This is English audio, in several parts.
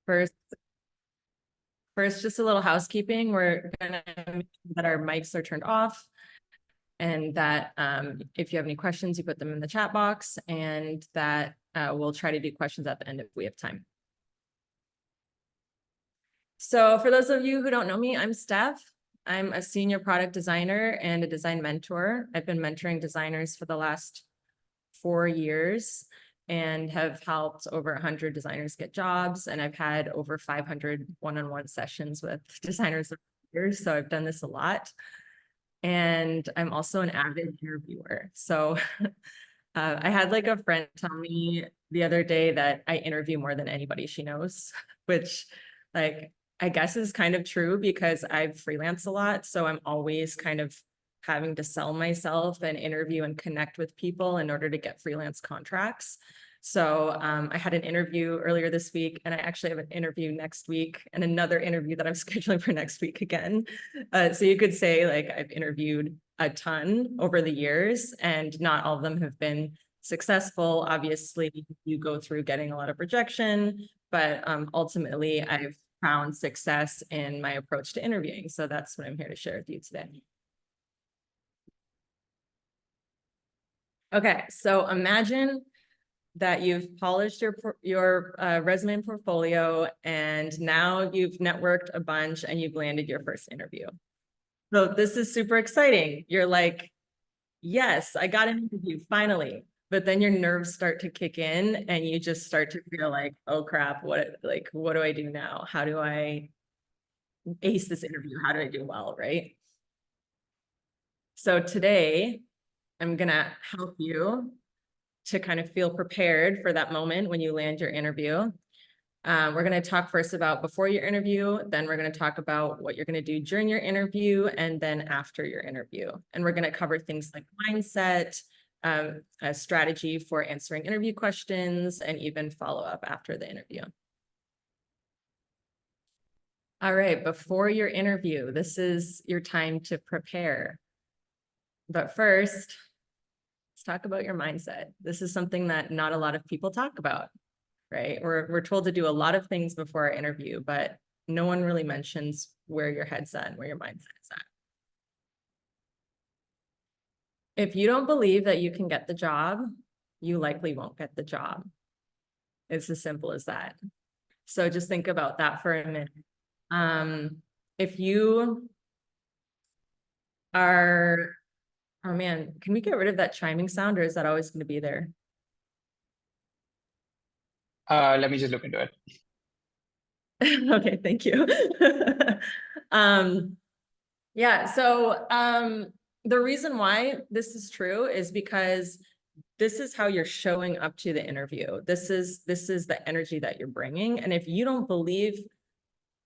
First, just a little housekeeping. We're gonna make sure that our mics are turned off, and that if you have any questions, you put them in the chat box, and that we'll try to do questions at the end if we have time. So for those of you who don't know me, I'm Steph. I'm a senior product designer and a design mentor. I've been mentoring designers for the last 4 years and have helped over 100 designers get jobs. And I've had over 500 one-on-one sessions with designers over the years. So I've done this a lot. And I'm also an avid interviewer. So I had like a friend tell me the other day that I interview more than anybody she knows, which like I guess is kind of true because I've freelanced a lot. So I'm always kind of having to sell myself and interview and connect with people in order to get freelance contracts. So I had an interview earlier this week, and I actually have an interview next week and another interview that I'm scheduling for next week again. So you could say like I've interviewed a ton over the years, and not all of them have been successful. Obviously, you go through getting a lot of rejection, but ultimately I've found success in my approach to interviewing. So that's what I'm here to share with you today. Okay, so imagine that you've polished your resume and portfolio, and now you've networked a bunch and you've landed your first interview. So this is super exciting. You're like, yes, I got an interview finally. But then your nerves start to kick in and you just start to feel like, oh crap, what do I do now? How do I ace this interview? How do I do well, right? So today I'm gonna help you to kind of feel prepared for that moment when you land your interview. We're going to talk first about before your interview, then we're going to talk about what you're going to do during your interview, and then after your interview. And we're going to cover things like mindset, a strategy for answering interview questions, and even follow up after the interview. All right, before your interview, this is your time to prepare. But first, let's talk about your mindset. This is something that not a lot of people talk about, right? We're told to do a lot of things before our interview, but no one really mentions where your head's at and where your mindset is at. If you don't believe that you can get the job, you likely won't get the job. It's as simple as that. So just think about that for a minute. If you are, oh man, can we get rid of that chiming sound, or is that always going to be there? Let me just look into it. Okay, thank you. Yeah, so the reason why this is true is because this is how you're showing up to the interview. This is the energy that you're bringing. And if you don't believe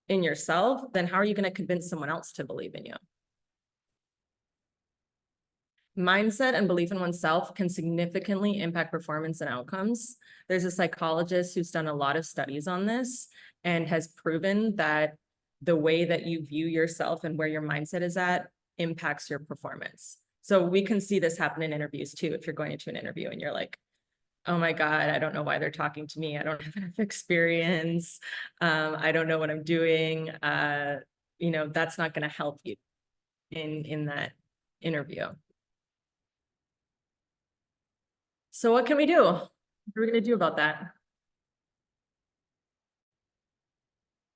in yourself, then how are you going to convince someone else to believe in you? Mindset and belief in oneself can significantly impact performance and outcomes. There's a psychologist who's done a lot of studies on this and has proven that the way that you view yourself and where your mindset is at impacts your performance. So we can see this happen in interviews too. If you're going into an interview and you're like, oh my God, I don't know why they're talking to me. I don't have enough experience. I don't know what I'm doing. That's not going to help you in that interview. So what can we do? What are we going to do about that?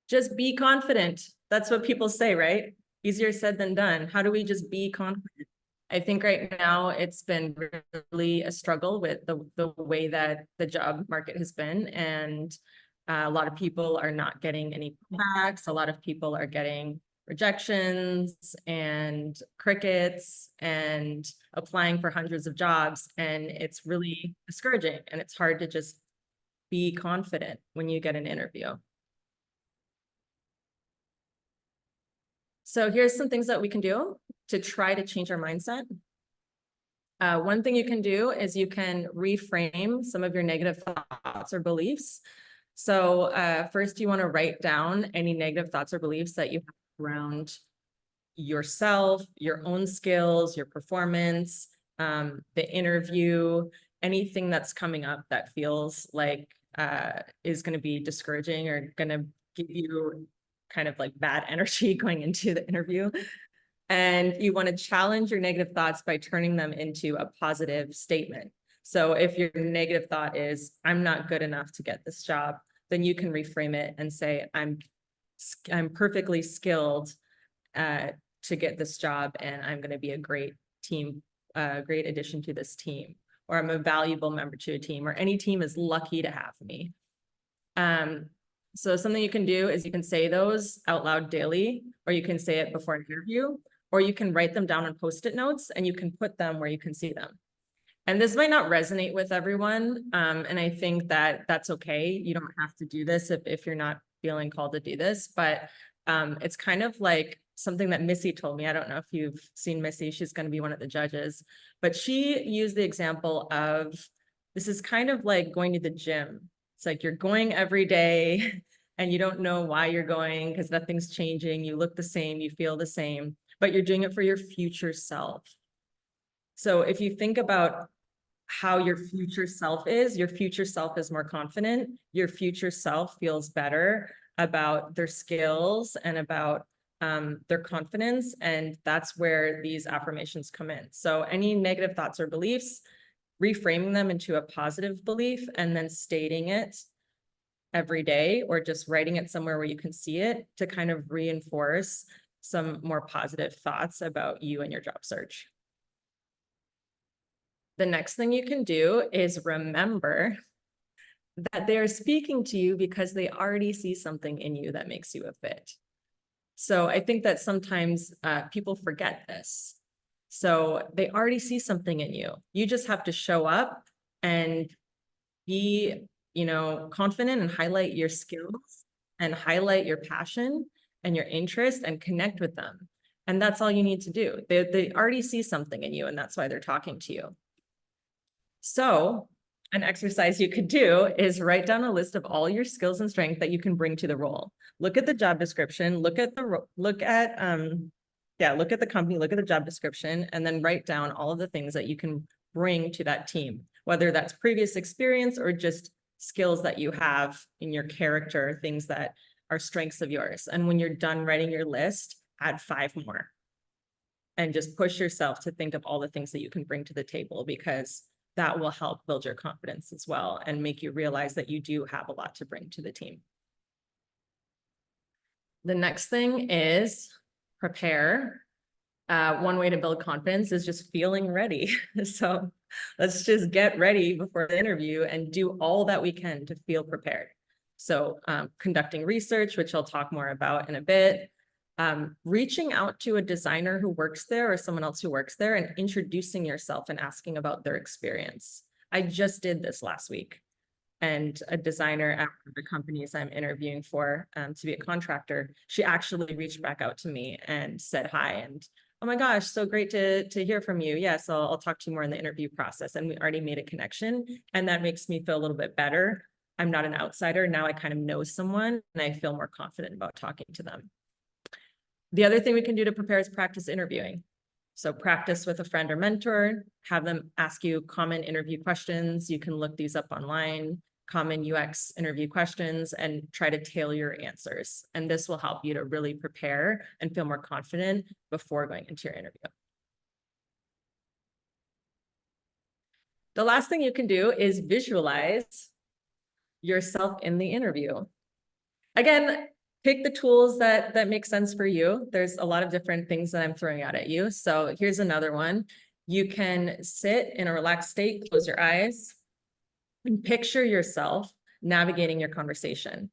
Just be confident. That's what people say, right? Easier said than done. How do we just be confident? I think right now it's been really a struggle with the way that the job market has been. And a lot of people are not getting any backs. A lot of people are getting rejections and crickets and applying for hundreds of jobs. And it's really discouraging. And it's hard to just be confident when you get an interview. So here's some things that we can do to try to change our mindset. One thing you can do is you can reframe some of your negative thoughts or beliefs. So first you want to write down any negative thoughts or beliefs that you have around yourself, your own skills, your performance, the interview, anything that's coming up that feels like is going to be discouraging or going to give you kind of like bad energy going into the interview. And you want to challenge your negative thoughts by turning them into a positive statement. So if your negative thought is, I'm not good enough to get this job, then you can reframe it and say, I'm perfectly skilled to get this job, and I'm going to be a great team, great addition to this team, or I'm a valuable member to a team, or any team is lucky to have me. So something you can do is you can say those out loud daily, or you can say it before an interview, or you can write them down on Post-it notes and you can put them where you can see them. And this might not resonate with everyone. And I think that that's okay. You don't have to do this if you're not feeling called to do this, but it's kind of like something that Missy told me. I don't know if you've seen Missy, she's going to be one of the judges, but she used the example of, this is kind of like going to the gym. It's like you're going every day and you don't know why you're going because nothing's changing. You look the same, you feel the same, but you're doing it for your future self. So if you think about how your future self is, your future self is more confident, your future self feels better about their skills and about their confidence. And that's where these affirmations come in. So any negative thoughts or beliefs, reframing them into a positive belief and then stating it every day, or just writing it somewhere where you can see it to kind of reinforce some more positive thoughts about you and your job search. The next thing you can do is remember that they're speaking to you because they already see something in you that makes you a fit. So I think that sometimes people forget this. So they already see something in you. You just have to show up and be, confident and highlight your skills and highlight your passion and your interest and connect with them. And that's all you need to do. They already see something in you, and that's why they're talking to you. So an exercise you could do is write down a list of all your skills and strengths that you can bring to the role. Look at the job description, look at the company, look at the job description, and then write down all of the things that you can bring to that team, whether that's previous experience or just skills that you have in your character, things that are strengths of yours. And when you're done writing your list, add 5 more. And just push yourself to think of all the things that you can bring to the table, because that will help build your confidence as well and make you realize that you do have a lot to bring to the team. The next thing is prepare. One way to build confidence is just feeling ready. So let's just get ready before the interview and do all that we can to feel prepared. So conducting research, which I'll talk more about in a bit, reaching out to a designer who works there or someone else who works there and introducing yourself and asking about their experience. I just did this last week, and a designer at the companies I'm interviewing for to be a contractor, she actually reached back out to me and said hi, and oh my gosh, so great to hear from you. Yes, I'll talk to you more in the interview process. And we already made a connection, and that makes me feel a little bit better. I'm not an outsider. Now I kind of know someone and I feel more confident about talking to them. The other thing we can do to prepare is practice interviewing. So practice with a friend or mentor, have them ask you common interview questions. You can look these up online, common UX interview questions, and try to tailor your answers. And this will help you to really prepare and feel more confident before going into your interview. The last thing you can do is visualize yourself in the interview. Again, pick the tools that make sense for you. There's a lot of different things that I'm throwing out at you. So here's another one. You can sit in a relaxed state, close your eyes, and picture yourself navigating your conversation.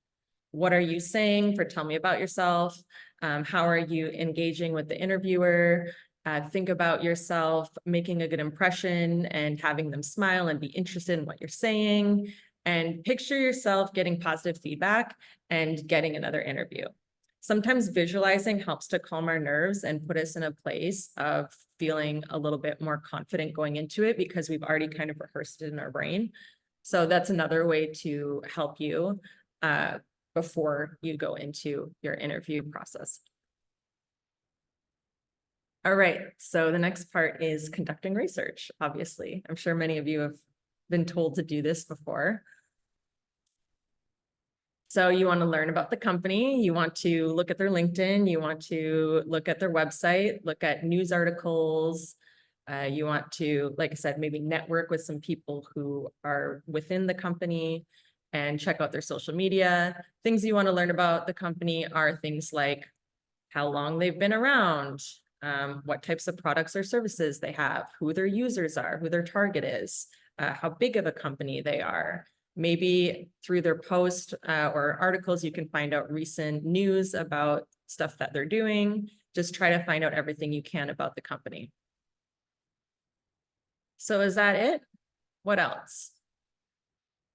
What are you saying? Tell me about yourself. How are you engaging with the interviewer? Think about yourself making a good impression and having them smile and be interested in what you're saying. And picture yourself getting positive feedback and getting another interview. Sometimes visualizing helps to calm our nerves and put us in a place of feeling a little bit more confident going into it, because we've already kind of rehearsed it in our brain. So that's another way to help you before you go into your interview process. All right, so the next part is conducting research, obviously. I'm sure many of you have been told to do this before. So you want to learn about the company, you want to look at their LinkedIn, you want to look at their website, look at news articles. You want to, like I said, maybe network with some people who are within the company and check out their social media. Things you want to learn about the company are things like how long they've been around, what types of products or services they have, who their users are, who their target is, how big of a company they are. Maybe through their posts or articles, you can find out recent news about stuff that they're doing. Just try to find out everything you can about the company. So is that it? What else?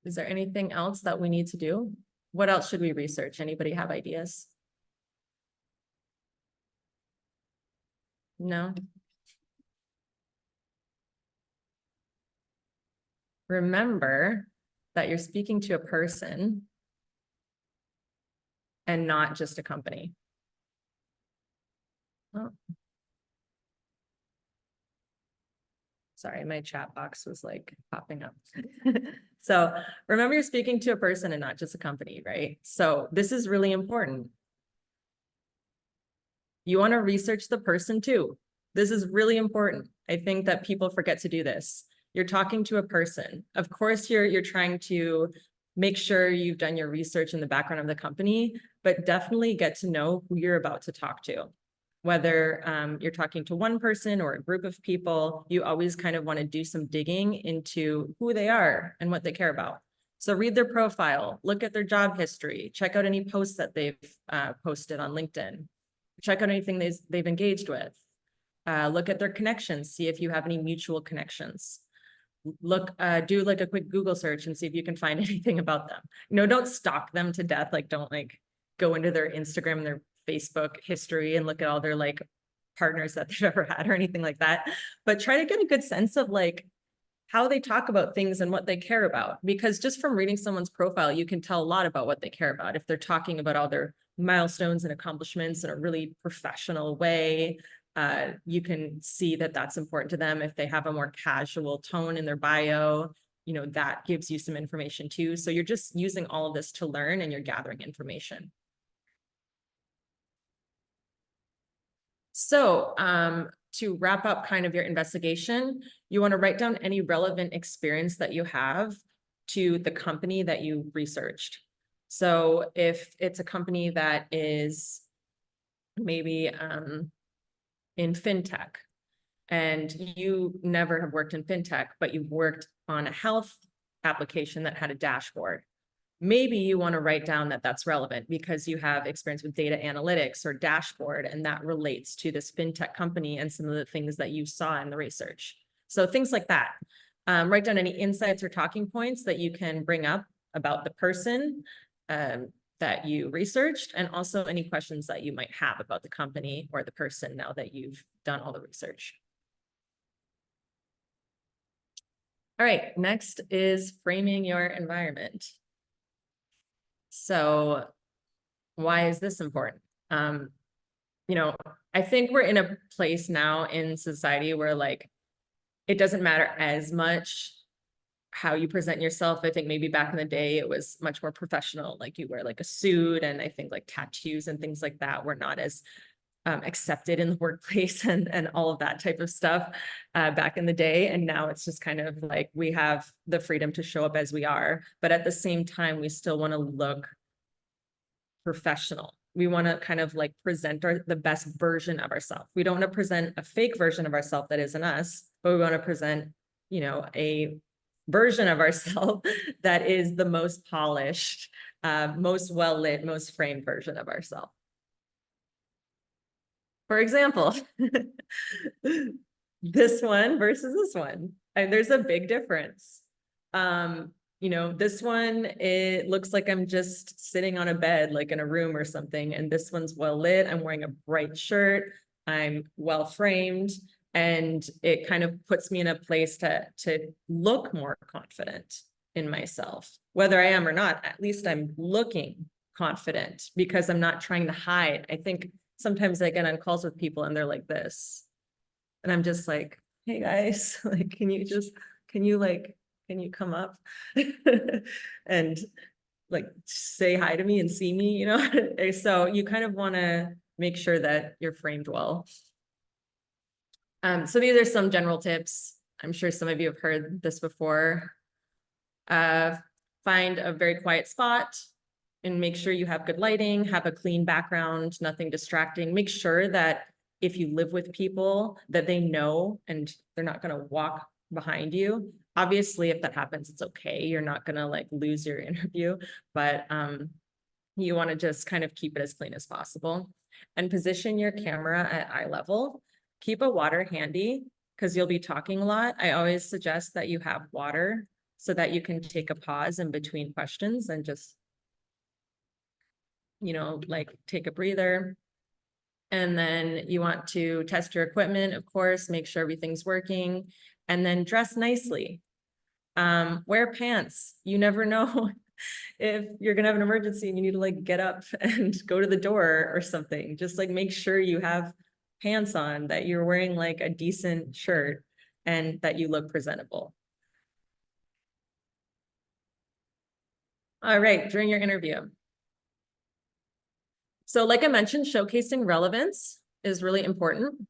Is there anything else that we need to do? What else should we research? Anybody have ideas? No? Remember that you're speaking to a person and not just a company. Oh. Sorry, my chat box was like popping up. So remember you're speaking to a person and not just a company, right? So this is really important. You want to research the person too. This is really important. I think that people forget to do this. You're talking to a person. Of course, you're trying to make sure you've done your research in the background of the company, but definitely get to know who you're about to talk to. Whether you're talking to one person or a group of people, you always kind of want to do some digging into who they are and what they care about. So read their profile, look at their job history, check out any posts that they've posted on LinkedIn, check out anything they've engaged with. Look at their connections, see if you have any mutual connections. Do like a quick Google search and see if you can find anything about them. Don't stalk them to death. Like, don't like go into their Instagram and their Facebook history and look at all their like partners that they've ever had or anything like that. But try to get a good sense of like how they talk about things and what they care about. Because just from reading someone's profile, you can tell a lot about what they care about. If they're talking about all their milestones and accomplishments in a really professional way, you can see that that's important to them. If they have a more casual tone in their bio, that gives you some information too. So you're just using all of this to learn and you're gathering information. So to wrap up kind of your investigation, you want to write down any relevant experience that you have to the company that you researched. So if it's a company that is maybe in fintech and you never have worked in fintech, but you've worked on a health application that had a dashboard, maybe you want to write down that that's relevant because you have experience with data analytics or dashboard, and that relates to this fintech company and some of the things that you saw in the research. So things like that. Write down any insights or talking points that you can bring up about the person that you researched, and also any questions that you might have about the company or the person now that you've done all the research. All right, next is framing your environment. So why is this important? I think we're in a place now in society where like, it doesn't matter as much how you present yourself. I think maybe back in the day, it was much more professional. Like you wear like a suit, and I think like tattoos and things like that were not as accepted in the workplace and all of that type of stuff back in the day. And now it's just kind of like, we have the freedom to show up as we are, but at the same time, we still want to look professional. We want to kind of like present the best version of ourselves. We don't want to present a fake version of ourselves that isn't us, but we want to present, a version of ourselves that is the most polished, most well-lit, most framed version of ourselves. For example, this one versus this one, and there's a big difference. This one, it looks like I'm just sitting on a bed, like in a room or something. And this one's well lit. I'm wearing a bright shirt. I'm well framed. And it kind of puts me in a place to look more confident in myself. Whether I am or not, at least I'm looking confident because I'm not trying to hide. I think sometimes I get on calls with people and they're like this. And I'm just like, hey guys, like, can you come up? And like say hi to me and see me, you know? So you kind of want to make sure that you're framed well. So these are some general tips. I'm sure some of you have heard this before. Find a very quiet spot and make sure you have good lighting, have a clean background, nothing distracting. Make sure that if you live with people that they know and they're not going to walk behind you. Obviously, if that happens, it's okay. You're not going to like lose your interview, but you want to just kind of keep it as clean as possible and position your camera at eye level. Keep a water handy because you'll be talking a lot. I always suggest that you have water so that you can take a pause in between questions and just, you know, like take a breather. And then you want to test your equipment, of course, make sure everything's working, and then dress nicely. Wear pants. You never know if you're gonna have an emergency and you need to like get up and go to the door or something. Just like make sure you have pants on, that you're wearing like a decent shirt and that you look presentable. All right, during your interview. So like I mentioned, showcasing relevance is really important.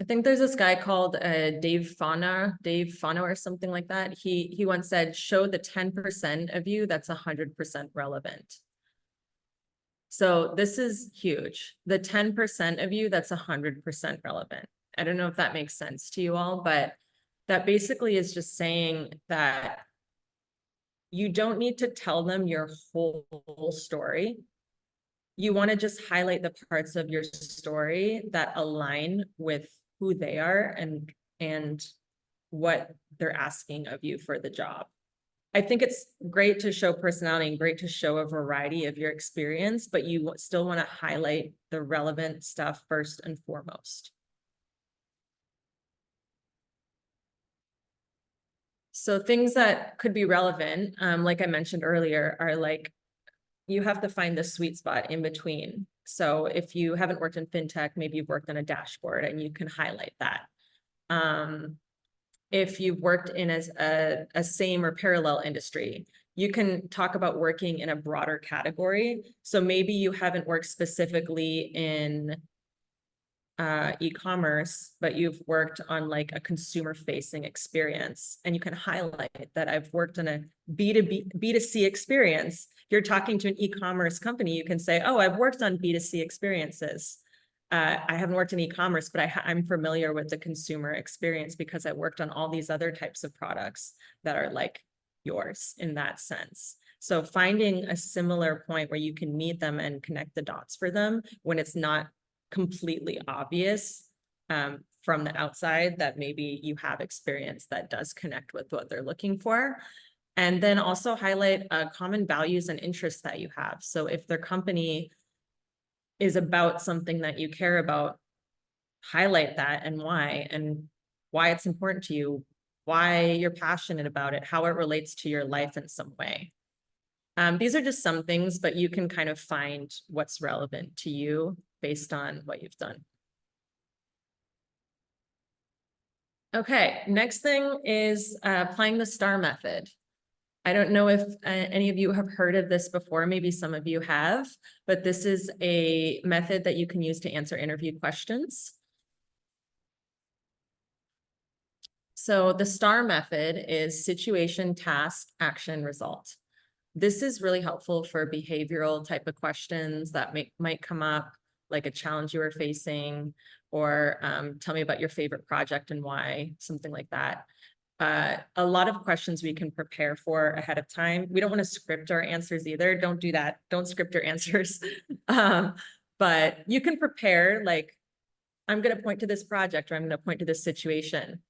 I think there's this guy called Dave Fano or something like that. He once said, show the 10% of you that's 100% relevant. So this is huge. The 10% of you that's 100% relevant. I don't know if that makes sense to you all, but that basically is just saying that you don't need to tell them your whole story. You want to just highlight the parts of your story that align with who they are and what they're asking of you for the job. I think it's great to show personality and great to show a variety of your experience, but you still want to highlight the relevant stuff first and foremost. So things that could be relevant, like I mentioned earlier, are like, you have to find the sweet spot in between. So if you haven't worked in fintech, maybe you've worked on a dashboard and you can highlight that. If you've worked in a same or parallel industry, you can talk about working in a broader category. So maybe you haven't worked specifically in e-commerce, but you've worked on like a consumer facing experience, and you can highlight that I've worked on a B2C experience. If you're talking to an e-commerce company, you can say, oh, I've worked on B2C experiences. I haven't worked in e-commerce, but I'm familiar with the consumer experience because I worked on all these other types of products that are like yours in that sense. So finding a similar point where you can meet them and connect the dots for them when it's not completely obvious from the outside that maybe you have experience that does connect with what they're looking for. And then also highlight common values and interests that you have. So if their company is about something that you care about, highlight that and why it's important to you, why you're passionate about it, how it relates to your life in some way. These are just some things, but you can kind of find what's relevant to you based on what you've done. Okay, next thing is applying the STAR method. I don't know if any of you have heard of this before, maybe some of you have, but this is a method that you can use to answer interview questions. So the STAR method is situation, task, action, result. This is really helpful for behavioral type of questions that might come up, like a challenge you were facing, or tell me about your favorite project and why, something like that. A lot of questions we can prepare for ahead of time. We don't want to script our answers either. Don't do that. Don't script your answers. But you can prepare, like, I'm going to point to this project, or I'm going to point to this situation,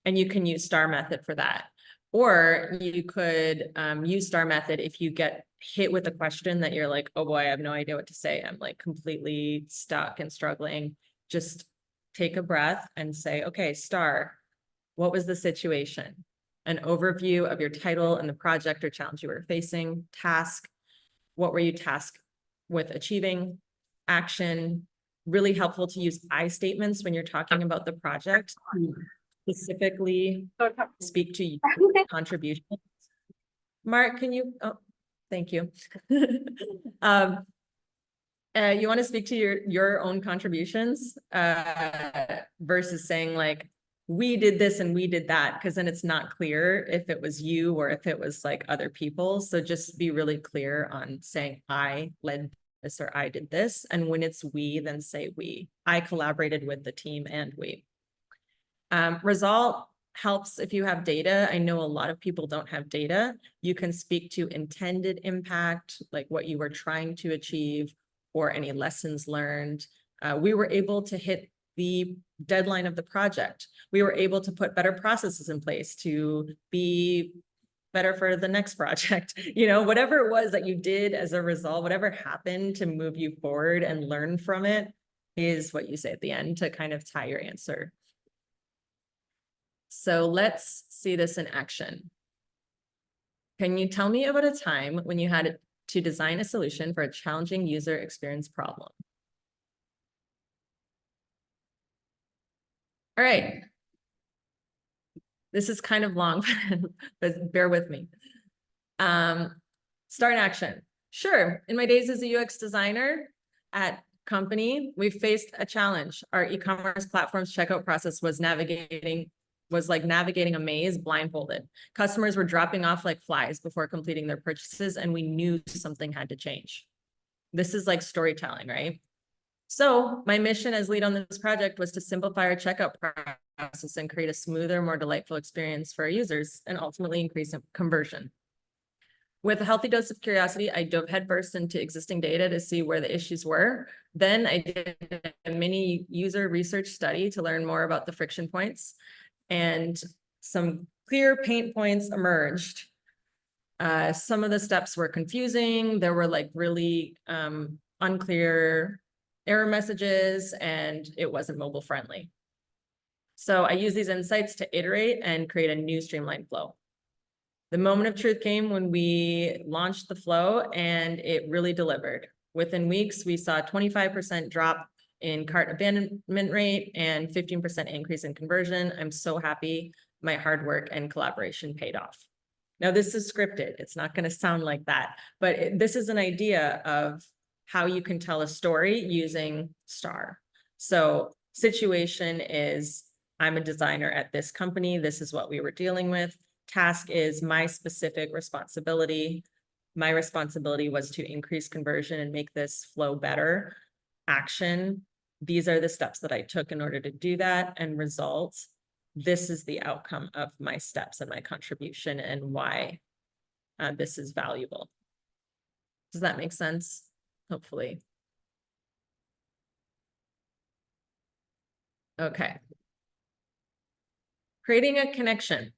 and you can use STAR method for that. Or you could use STAR method if you get hit with a question that you're like, oh boy, I have no idea what to say. I'm like completely stuck and struggling. Just take a breath and say, okay, STAR, what was the situation? An overview of your title and the project or challenge you were facing. Task, what were you tasked with achieving? Action, really helpful to use I statements when you're talking about the project. Specifically speak to contribution. Mark, can you, oh, thank you. You want to speak to your own contributions versus saying like, we did this and we did that, because then it's not clear if it was you or if it was like other people. So just be really clear on saying I led this or I did this. And when it's we, then say we. I collaborated with the team and we. Result helps if you have data. I know a lot of people don't have data. You can speak to intended impact, like what you were trying to achieve or any lessons learned. We were able to hit the deadline of the project. We were able to put better processes in place to be better for the next project. You know, whatever it was that you did as a result, whatever happened to move you forward and learn from it is what you say at the end to kind of tie your answer. So let's see this in action. Can you tell me about a time when you had to design a solution for a challenging user experience problem? All right. This is kind of long, but bear with me. Start in action. Sure. In my days as a UX designer at company, we faced a challenge. Our e-commerce platform's checkout process was like navigating a maze blindfolded. Customers were dropping off like flies before completing their purchases, and we knew something had to change. This is like storytelling, right? So my mission as lead on this project was to simplify our checkout process and create a smoother, more delightful experience for our users and ultimately increase conversion. With a healthy dose of curiosity, I dove headfirst into existing data to see where the issues were. Then I did a mini user research study to learn more about the friction points, and some clear pain points emerged. Some of the steps were confusing. There were like really unclear error messages, and it wasn't mobile friendly. So I used these insights to iterate and create a new streamlined flow. The moment of truth came when we launched the flow, and it really delivered. Within weeks, we saw a 25% drop in cart abandonment rate and 15% increase in conversion. I'm so happy my hard work and collaboration paid off. Now, this is scripted. It's not going to sound like that, but this is an idea of how you can tell a story using STAR. So situation is, I'm a designer at this company. This is what we were dealing with. Task is my specific responsibility. My responsibility was to increase conversion and make this flow better. Action, these are the steps that I took in order to do that. And results, this is the outcome of my steps and my contribution and why this is valuable. Does that make sense? Hopefully. Okay. Creating a connection.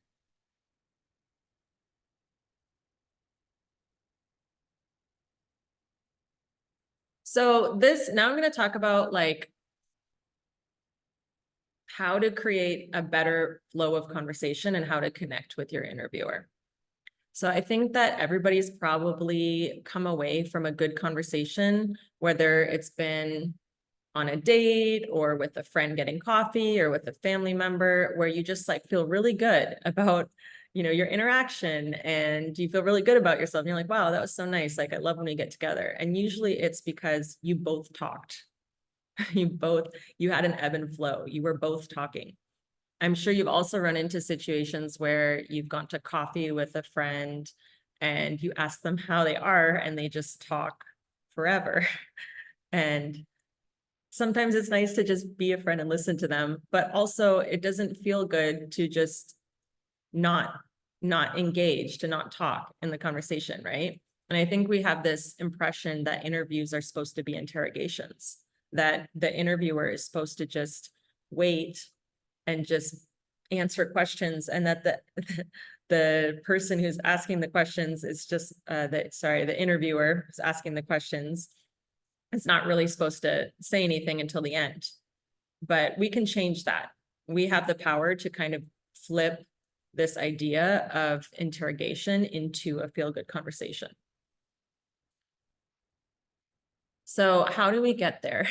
So now I'm going to talk about like how to create a better flow of conversation and how to connect with your interviewer. So I think that everybody's probably come away from a good conversation, whether it's been on a date or with a friend getting coffee or with a family member, where you just like feel really good about, you know, your interaction, and you feel really good about yourself. And you're like, wow, that was so nice. Like, I love when we get together. And usually it's because you both talked. You had an ebb and flow. You were both talking. I'm sure you've also run into situations where you've gone to coffee with a friend and you ask them how they are and they just talk forever. And sometimes it's nice to just be a friend and listen to them, but also it doesn't feel good to just not engage, to not talk in the conversation, right? And I think we have this impression that interviews are supposed to be interrogations, that the interviewer is supposed to just wait and just answer questions, and that the person who's asking the questions is just the interviewer who's asking the questions is not really supposed to say anything until the end. But we can change that. We have the power to kind of flip this idea of interrogation into a feel-good conversation. So how do we get there?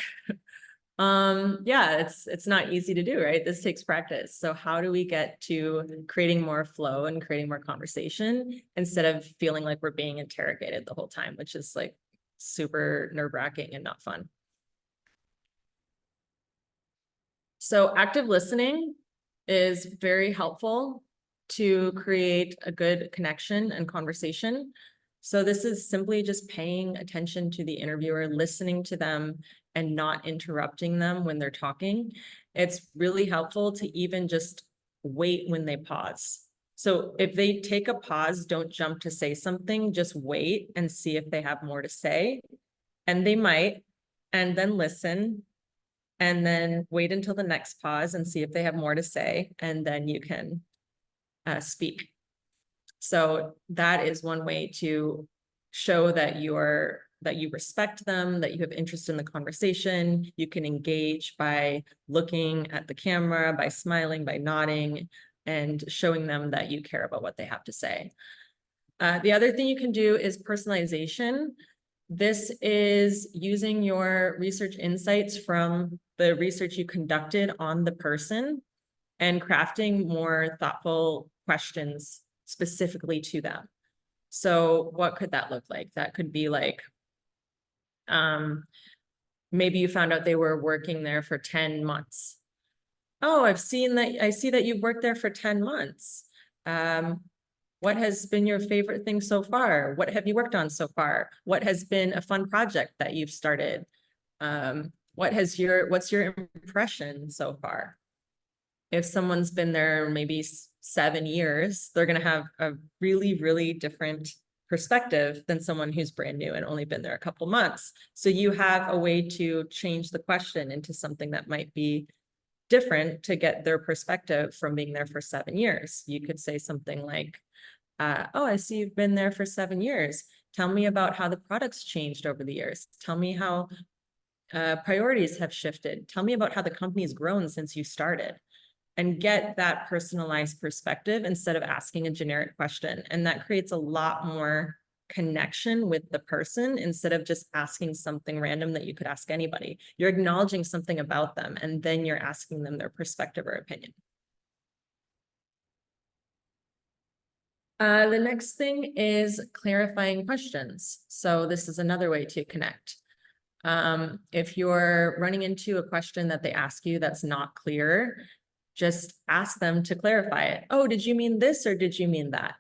Yeah, it's not easy to do, right? This takes practice. So how do we get to creating more flow and creating more conversation instead of feeling like we're being interrogated the whole time, which is like super nerve-wracking and not fun. So active listening is very helpful to create a good connection and conversation. So this is simply just paying attention to the interviewer, listening to them and not interrupting them when they're talking. It's really helpful to even just wait when they pause. So if they take a pause, don't jump to say something, just wait and see if they have more to say. And they might, and then listen, and then wait until the next pause and see if they have more to say, and then you can speak. So that is one way to show that you respect them, that you have interest in the conversation. You can engage by looking at the camera, by smiling, by nodding, and showing them that you care about what they have to say. The other thing you can do is personalization. This is using your research insights from the research you conducted on the person and crafting more thoughtful questions specifically to them. So what could that look like? That could be like, maybe you found out they were working there for 10 months. Oh, I see that you've worked there for 10 months. What has been your favorite thing so far? What have you worked on so far? What has been a fun project that you've started? What's your impression so far? If someone's been there maybe 7 years, they're going to have a really, really different perspective than someone who's brand new and only been there a couple months. So you have a way to change the question into something that might be different to get their perspective from being there for 7 years. You could say something like, oh, I see you've been there for 7 years. Tell me about how the product's changed over the years. Tell me how priorities have shifted. Tell me about how the company's grown since you started, and get that personalized perspective instead of asking a generic question. And that creates a lot more connection with the person instead of just asking something random that you could ask anybody. You're acknowledging something about them, and then you're asking them their perspective or opinion. The next thing is clarifying questions. So this is another way to connect. If you're running into a question that they ask you that's not clear, just ask them to clarify it. Oh, did you mean this or did you mean that?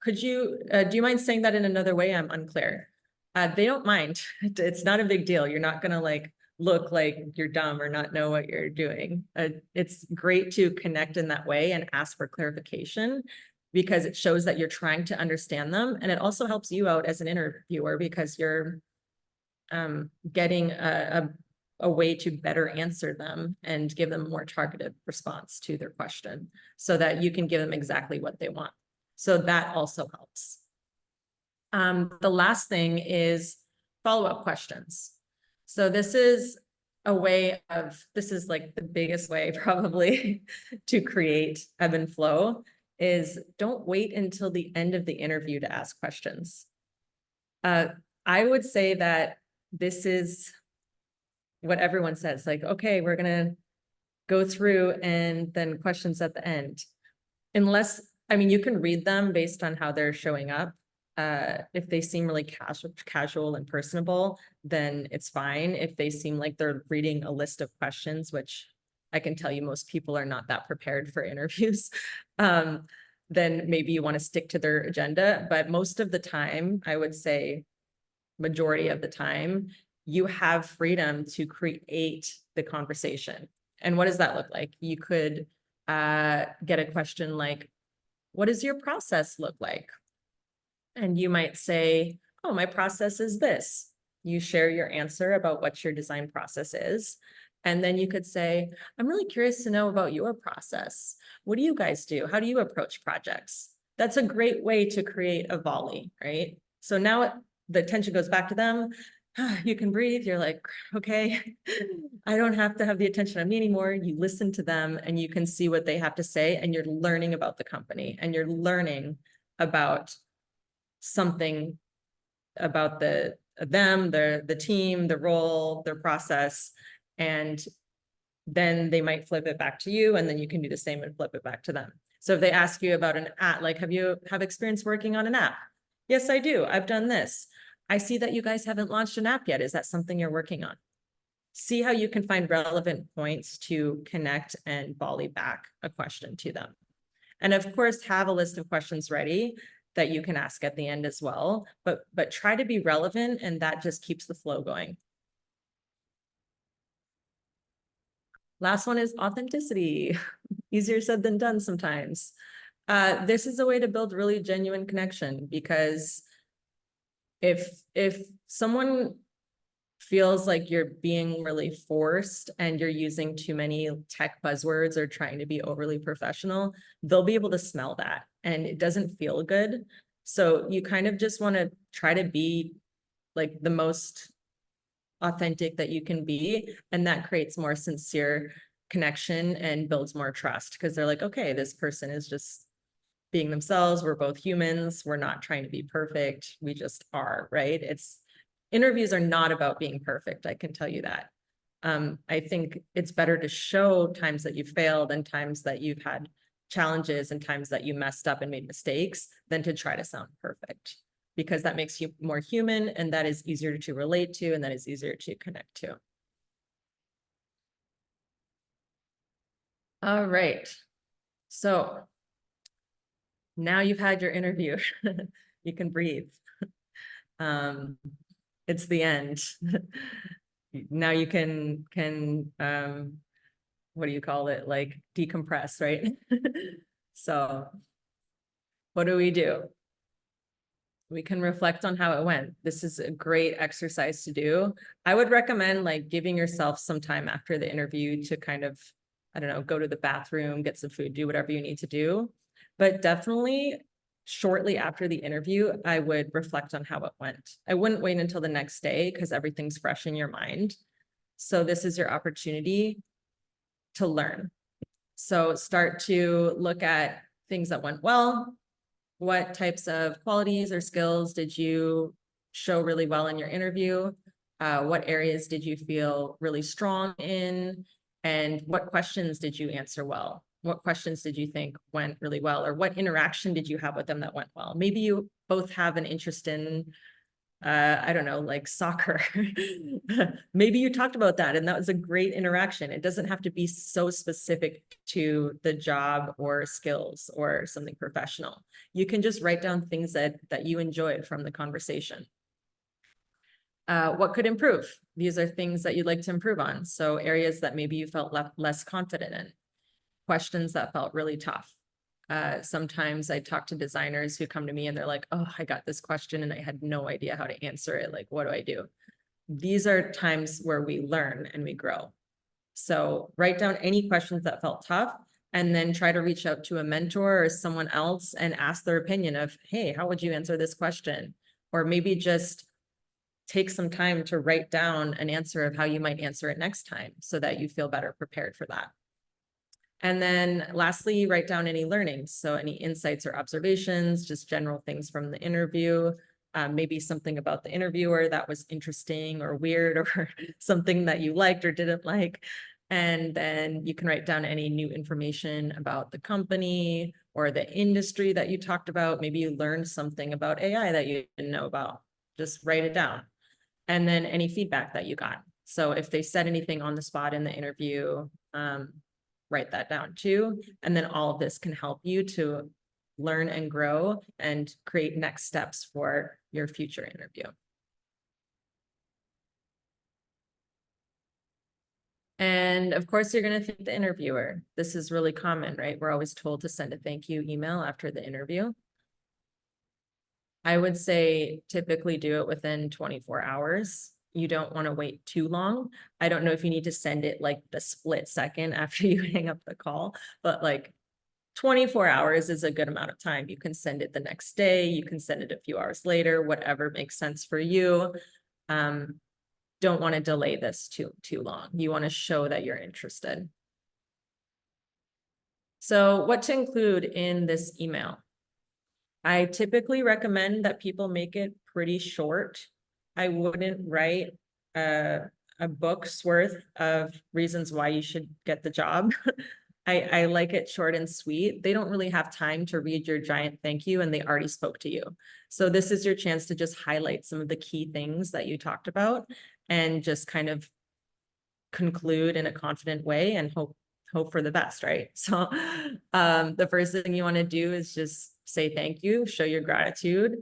Do you mind saying that in another way? I'm unclear. They don't mind. It's not a big deal. You're not gonna like look like you're dumb or not know what you're doing. It's great to connect in that way and ask for clarification, because it shows that you're trying to understand them. And it also helps you out as an interviewer because you're getting a way to better answer them and give them a more targeted response to their question so that you can give them exactly what they want. So that also helps. The last thing is follow-up questions. So this is like the biggest way probably to create ebb and flow, is don't wait until the end of the interview to ask questions. I would say that this is what everyone says, like, okay, we're gonna go through and then questions at the end. Unless, I mean, you can read them based on how they're showing up. If they seem really casual and personable, then it's fine. If they seem like they're reading a list of questions, which I can tell you most people are not that prepared for interviews, then maybe you want to stick to their agenda. But most of the time, I would say majority of the time, you have freedom to create the conversation. And what does that look like? You could get a question like, what does your process look like? And you might say, oh, my process is this. You share your answer about what your design process is. And then you could say, I'm really curious to know about your process. What do you guys do? How do you approach projects? That's a great way to create a volley, right? So now the attention goes back to them. You can breathe. You're like, okay, I don't have to have the attention on me anymore. You listen to them and you can see what they have to say, and you're learning about the company and you're learning about something about them, the team, the role, their process, and then they might flip it back to you, and then you can do the same and flip it back to them. So if they ask you about an app, like, have you have experience working on an app? Yes, I do. I've done this. I see that you guys haven't launched an app yet. Is that something you're working on? See how you can find relevant points to connect and volley back a question to them. And of course, have a list of questions ready that you can ask at the end as well, but try to be relevant, and that just keeps the flow going. Last one is authenticity. Easier said than done sometimes. This is a way to build really genuine connection, because if someone feels like you're being really forced and you're using too many tech buzzwords or trying to be overly professional, they'll be able to smell that, and it doesn't feel good. So you kind of just want to try to be like the most authentic that you can be, and that creates more sincere connection and builds more trust, because they're like, okay, this person is just being themselves. We're both humans. We're not trying to be perfect. We just are, right? Interviews are not about being perfect. I can tell you that. I think it's better to show times that you failed and times that you've had challenges and times that you messed up and made mistakes than to try to sound perfect, because that makes you more human, and that is easier to relate to, and that is easier to connect to. All right. So now you've had your interview. You can breathe. It's the end. Now you can what do you call it? Like decompress, right? So what do? We can reflect on how it went. This is a great exercise to do. I would recommend like giving yourself some time after the interview to kind of, I don't know, go to the bathroom, get some food, do whatever you need to do. But definitely shortly after the interview, I would reflect on how it went. I wouldn't wait until the next day, because everything's fresh in your mind. So this is your opportunity to learn. So start to look at things that went well. What types of qualities or skills did you show really well in your interview? What areas did you feel really strong in? And what questions did you answer well? What questions did you think went really well? Or what interaction did you have with them that went well? Maybe you both have an interest in, I don't know, like soccer. Maybe you talked about that and that was a great interaction. It doesn't have to be so specific to the job or skills or something professional. You can just write down things that you enjoyed from the conversation. What could improve? These are things that you'd like to improve on. So areas that maybe you felt less confident in, questions that felt really tough. Sometimes I talk to designers who come to me and they're like, oh, I got this question and I had no idea how to answer it. Like, what do I do? These are times where we learn and we grow. So write down any questions that felt tough, and then try to reach out to a mentor or someone else and ask their opinion of, hey, how would you answer this question? Or maybe just take some time to write down an answer of how you might answer it next time, so that you feel better prepared for that. And then lastly, write down any learnings. So any insights or observations, just general things from the interview, maybe something about the interviewer that was interesting or weird, or something that you liked or didn't like. And then you can write down any new information about the company or the industry that you talked about. Maybe you learned something about AI that you didn't know about. Just write it down. And then any feedback that you got. So if they said anything on the spot in the interview, write that down too. And then all of this can help you to learn and grow and create next steps for your future interview. And of course, you're going to thank the interviewer. This is really common, right? We're always told to send a thank you email after the interview. I would say typically do it within 24 hours. You don't want to wait too long. I don't know if you need to send it like the split second after you hang up the call, but like 24 hours is a good amount of time. You can send it the next day. You can send it a few hours later, whatever makes sense for you. Don't want to delay this too long. You want to show that you're interested. So what to include in this email? I typically recommend that people make it pretty short. I wouldn't write a book's worth of reasons why you should get the job. I like it short and sweet. They don't really have time to read your giant thank you, and they already spoke to you. So this is your chance to just highlight some of the key things that you talked about and just kind of conclude in a confident way and hope for the best, right? So the first thing you want to do is just say thank you, show your gratitude,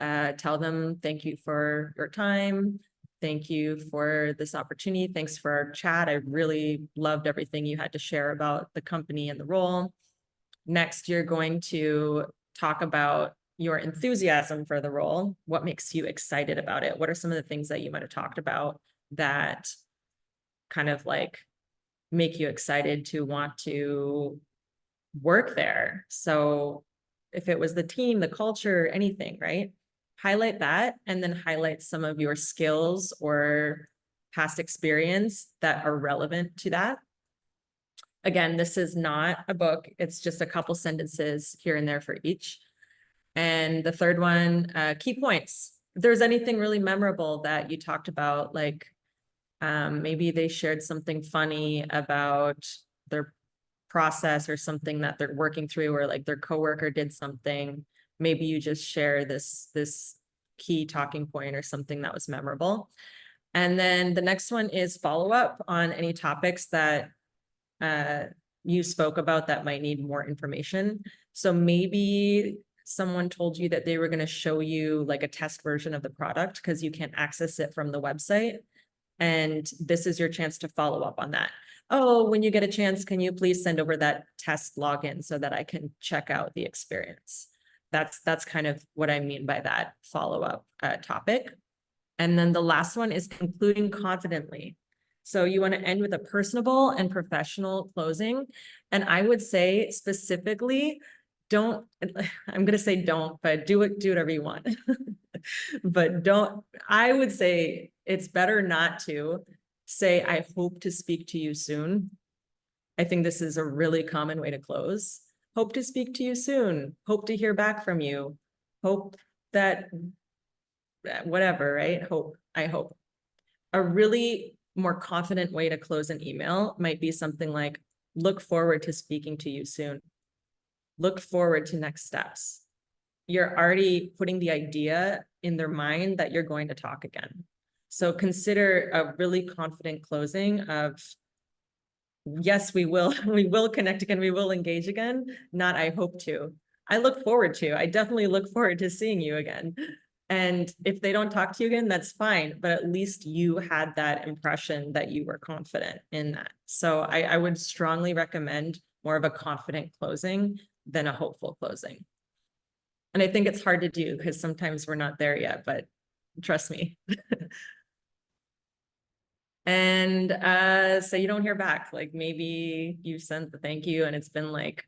tell them thank you for your time. Thank you for this opportunity. Thanks for our chat. I really loved everything you had to share about the company and the role. Next, you're going to talk about your enthusiasm for the role. What makes you excited about it? What are some of the things that you might have talked about that kind of like make you excited to want to work there? So if it was the team, the culture, anything, right? Highlight that and then highlight some of your skills or past experience that are relevant to that. Again, this is not a book. It's just a couple sentences here and there for each. And the third one, key points. If there's anything really memorable that you talked about, like maybe they shared something funny about their process or something that they're working through, or like their coworker did something. Maybe you just share this key talking point or something that was memorable. And then the next one is follow up on any topics that you spoke about that might need more information. So maybe someone told you that they were going to show you like a test version of the product because you can't access it from the website. And this is your chance to follow up on that. Oh, when you get a chance, can you please send over that test login so that I can check out the experience? That's kind of what I mean by that follow-up topic. And then the last one is concluding confidently. So you want to end with a personable and professional closing. And I would say specifically, don't, I'm going to say don't, but do whatever you want. But don't, I would say it's better not to say, I hope to speak to you soon. I think this is a really common way to close. Hope to speak to you soon. Hope to hear back from you. Hope that whatever, right? Hope, I hope. A really more confident way to close an email might be something like, look forward to speaking to you soon. Look forward to next steps. You're already putting the idea in their mind that you're going to talk again. So consider a really confident closing of, yes, we will connect again, we will engage again, not I hope to. I look forward to, I definitely look forward to seeing you again. And if they don't talk to you again, that's fine, but at least you had that impression that you were confident in that. So I would strongly recommend more of a confident closing than a hopeful closing. And I think it's hard to do because sometimes we're not there yet, but trust me. And so you don't hear back, like maybe you sent the thank you and it's been like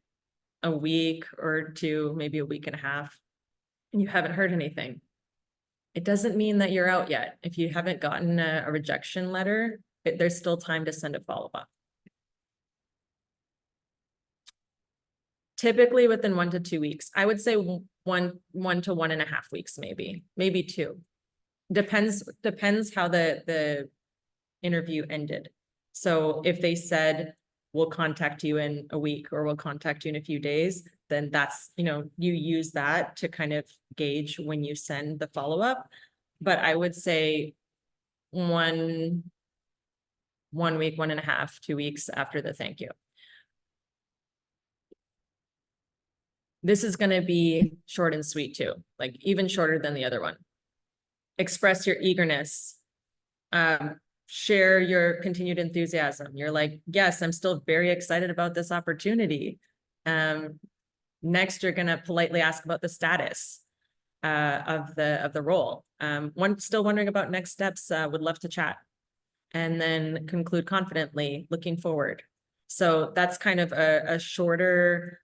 a week or two, maybe a week and a half, and you haven't heard anything. It doesn't mean that you're out yet. If you haven't gotten a rejection letter, there's still time to send a follow-up. Typically within 1 to 2 weeks. I would say one to 1.5 weeks, maybe 2. Depends how the interview ended. So if they said, we'll contact you in a week or we'll contact you in a few days, then that's, you use that to kind of gauge when you send the follow-up. But I would say 1 week, 1.5, 2 weeks after the thank you. This is going to be short and sweet too, like even shorter than the other one. Express your eagerness. Share your continued enthusiasm. You're like, yes, I'm still very excited about this opportunity. Next, you're going to politely ask about the status of the role. Still wondering about next steps, would love to chat. And then conclude confidently, looking forward. So that's kind of a shorter,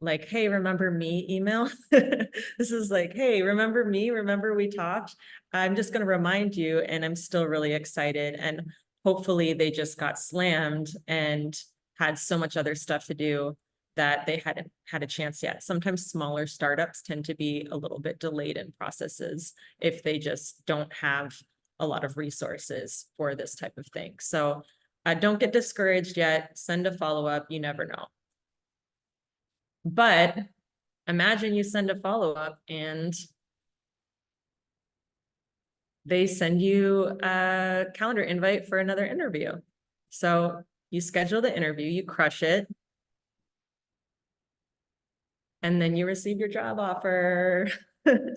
like, hey, remember me email. This is like, hey, remember me? Remember we talked? I'm just going to remind you, and I'm still really excited. And hopefully they just got slammed and had so much other stuff to do that they hadn't had a chance yet. Sometimes smaller startups tend to be a little bit delayed in processes if they just don't have a lot of resources for this type of thing. So don't get discouraged yet. Send a follow-up. You never know. But imagine you send a follow-up and they send you a calendar invite for another interview. So you schedule the interview, you crush it, and then you receive your job offer.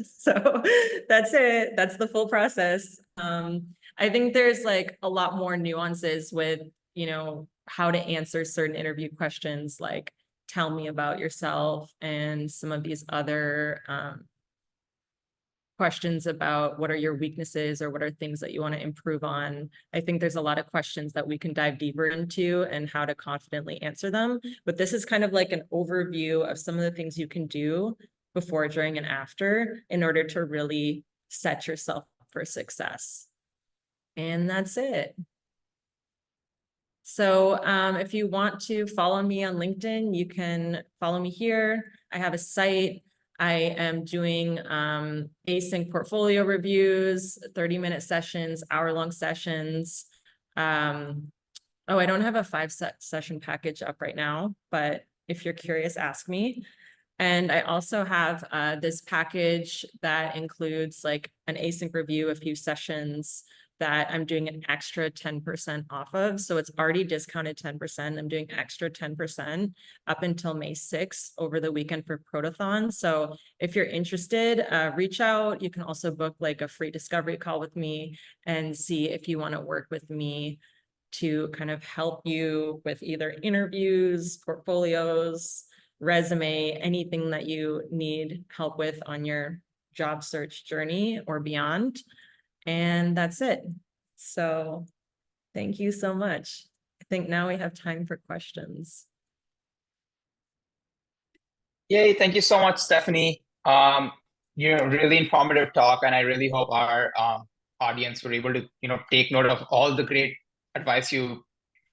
So that's it. That's the full process. I think there's like a lot more nuances with, you know, how to answer certain interview questions, like tell me about yourself, and some of these other questions about what are your weaknesses or what are things that you want to improve on. I think there's a lot of questions that we can dive deeper into and how to confidently answer them. But this is kind of like an overview of some of the things you can do before, during, and after in order to really set yourself up for success. And that's it. So if you want to follow me on LinkedIn, you can follow me here. I have a site. I am doing acing portfolio reviews, 30-minute sessions, hour-long sessions. Oh, I don't have a 5-session package up right now, but if you're curious, ask me. And I also have this package that includes like an async review, a few sessions that I'm doing an extra 10% off of. So it's already discounted 10%. I'm doing extra 10% up until May 6th over the weekend for Protothon. So if you're interested, reach out. You can also book like a free discovery call with me and see if you want to work with me to kind of help you with either interviews, portfolios, resume, anything that you need help with on your job search journey or beyond. And that's it. So thank you so much. I think now we have time for questions. Yay, thank you so much, Stephanie. Really informative talk, and I really hope our audience were able to, take note of all the great advice you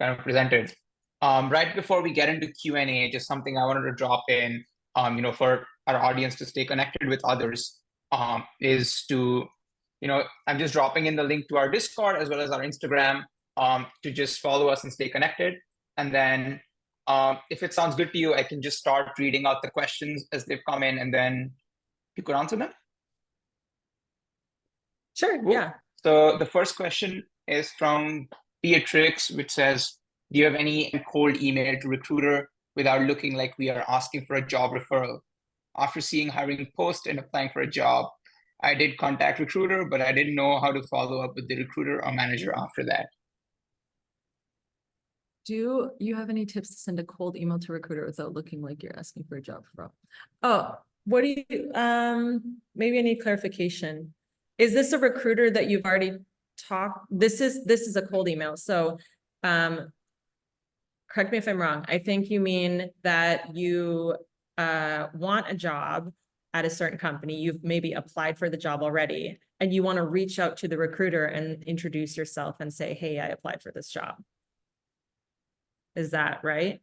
kind of presented. Right before we get into Q&A, just something I wanted to drop in, for our audience to stay connected with others, is to, I'm just dropping in the link to our Discord as well as our Instagram, to just follow us and stay connected. And then if it sounds good to you, I can just start reading out the questions as they've come in, and then you could answer them. Sure, Cool. yeah. So the first question is from Beatrix, which says, do you have any cold email to recruiter without looking like we are asking for a job referral? After seeing hiring post and applying for a job, I did contact recruiter, but I didn't know how to follow up with the recruiter or manager after that. Do you have any tips to send a cold email to a recruiter without looking like you're asking for a job referral? Oh, what do you, maybe I need clarification. Is this a recruiter that you've already talked? This is a cold email. So, correct me if I'm wrong. I think you mean that you want a job at a certain company. You've maybe applied for the job already, and you want to reach out to the recruiter and introduce yourself and say, hey, I applied for this job. Is that right?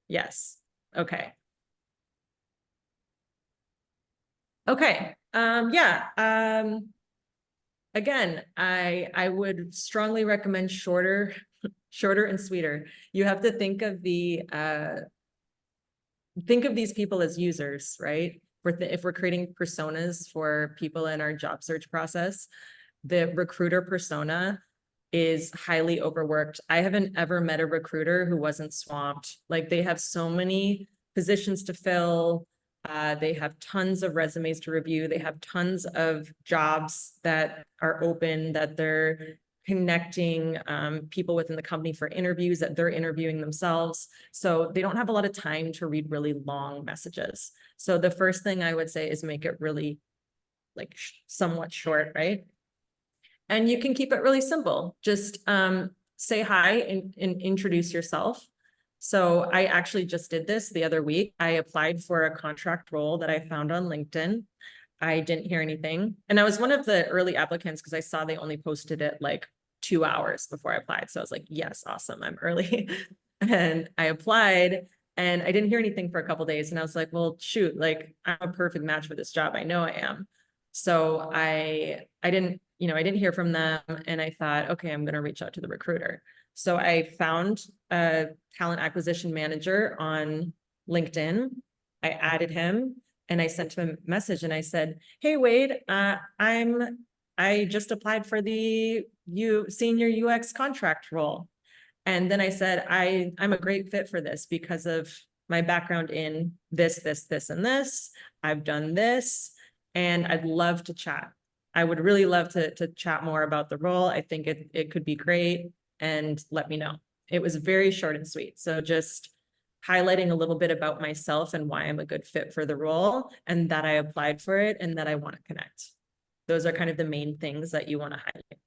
Yes. Okay. Okay. Yeah. Again, I would strongly recommend shorter and sweeter. You have to think of these people as users, right? If we're creating personas for people in our job search process, the recruiter persona is highly overworked. I haven't ever met a recruiter who wasn't swamped. Like, they have so many positions to fill. They have tons of resumes to review. They have tons of jobs that are open, that they're connecting people within the company for interviews, that they're interviewing themselves. So they don't have a lot of time to read really long messages. So the first thing I would say is make it really like somewhat short, right? And you can keep it really simple. Just say hi and introduce yourself. So I actually just did this the other week. I applied for a contract role that I found on LinkedIn. I didn't hear anything. And I was one of the early applicants because I saw they only posted it like 2 hours before I applied. So I was like, yes, awesome, I'm early. And I applied, And I didn't hear anything for a couple days, and I was like, well, shoot, like I'm a perfect match for this job. I know I am. So I didn't, I didn't hear from them, and I thought, okay, I'm going to reach out to the recruiter. So I found a talent acquisition manager on LinkedIn. I added him and I sent him a message and I said, hey, Wade, I just applied for the senior UX contract role. And then I said, I'm a great fit for this because of my background in this, and this. I've done this, and I'd love to chat. I would really love to chat more about the role. I think it could be great, and let me know. It was very short and sweet. So just highlighting a little bit about myself and why I'm a good fit for the role, and that I applied for it, and that I want to connect. Those are kind of the main things that you want to highlight.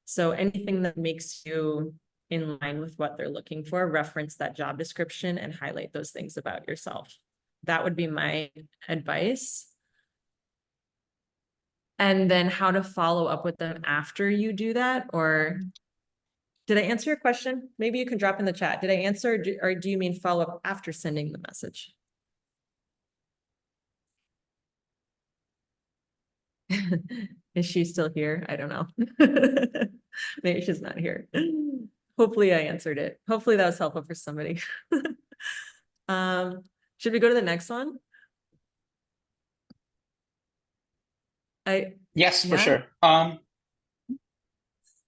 So anything that makes you in line with what they're looking for, reference that job description and highlight those things about yourself. That would be my advice. And then how to follow up with them after you do that, or did I answer your question? Maybe you can drop in the chat. Did I answer, or do you mean follow up after sending the message? Is she still here? I don't know. Maybe she's not here. Hopefully I answered it. Hopefully that was helpful for somebody. Should we go to the next one? Yes, for Yeah. sure.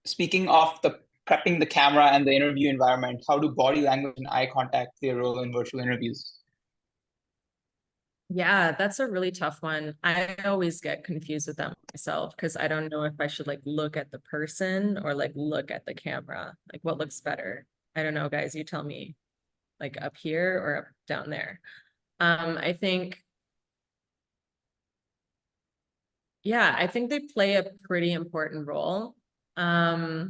Speaking of the prepping the camera and the interview environment, how do body language and eye contact play a role in virtual interviews? Yeah, that's a really tough one. I always get confused with that myself because I don't know if I should like look at the person or like look at the camera. Like what looks better? I don't know, guys. You tell me, like up here or up down there. I think, yeah, I think they play a pretty important role. Eye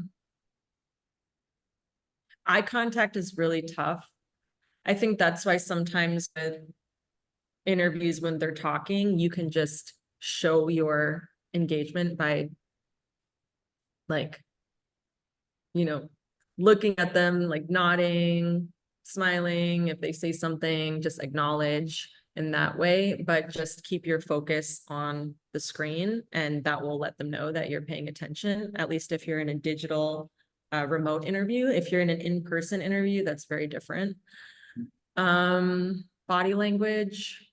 contact is really tough. I think that's why sometimes with interviews when they're talking, you can just show your engagement by like, looking at them, like nodding, smiling. If they say something, just acknowledge in that way, but just keep your focus on the screen, and that will let them know that you're paying attention, at least if you're in a digital remote interview. If you're in an in-person interview, that's very different. Body language,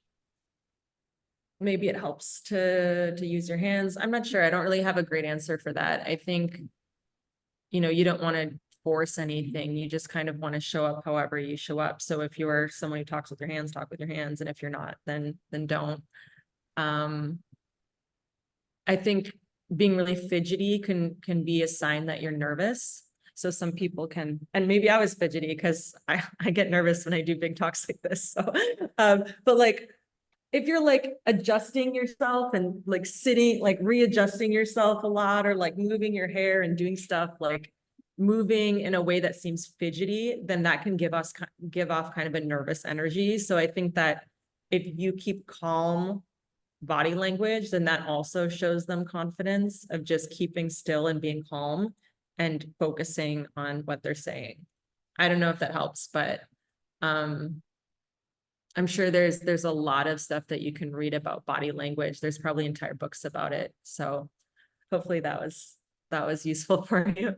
maybe it helps to use your hands. I'm not sure. I don't really have a great answer for that. I think, you don't want to force anything. You just kind of want to show up however you show up. So if you're someone who talks with your hands, talk with your hands. And if you're not, then don't. I think being really fidgety can be a sign that you're nervous. So some people can, and maybe I was fidgety because I get nervous when I do big talks like this. So, but like, if you're like adjusting yourself and like sitting, like readjusting yourself a lot, or like moving your hair and doing stuff like moving in a way that seems fidgety, then that can give off kind of a nervous energy. So I think that if you keep calm body language, then that also shows them confidence of just keeping still and being calm and focusing on what they're saying. I don't know if that helps, but I'm sure there's a lot of stuff that you can read about body language. There's probably entire books about it. So hopefully that was useful for you.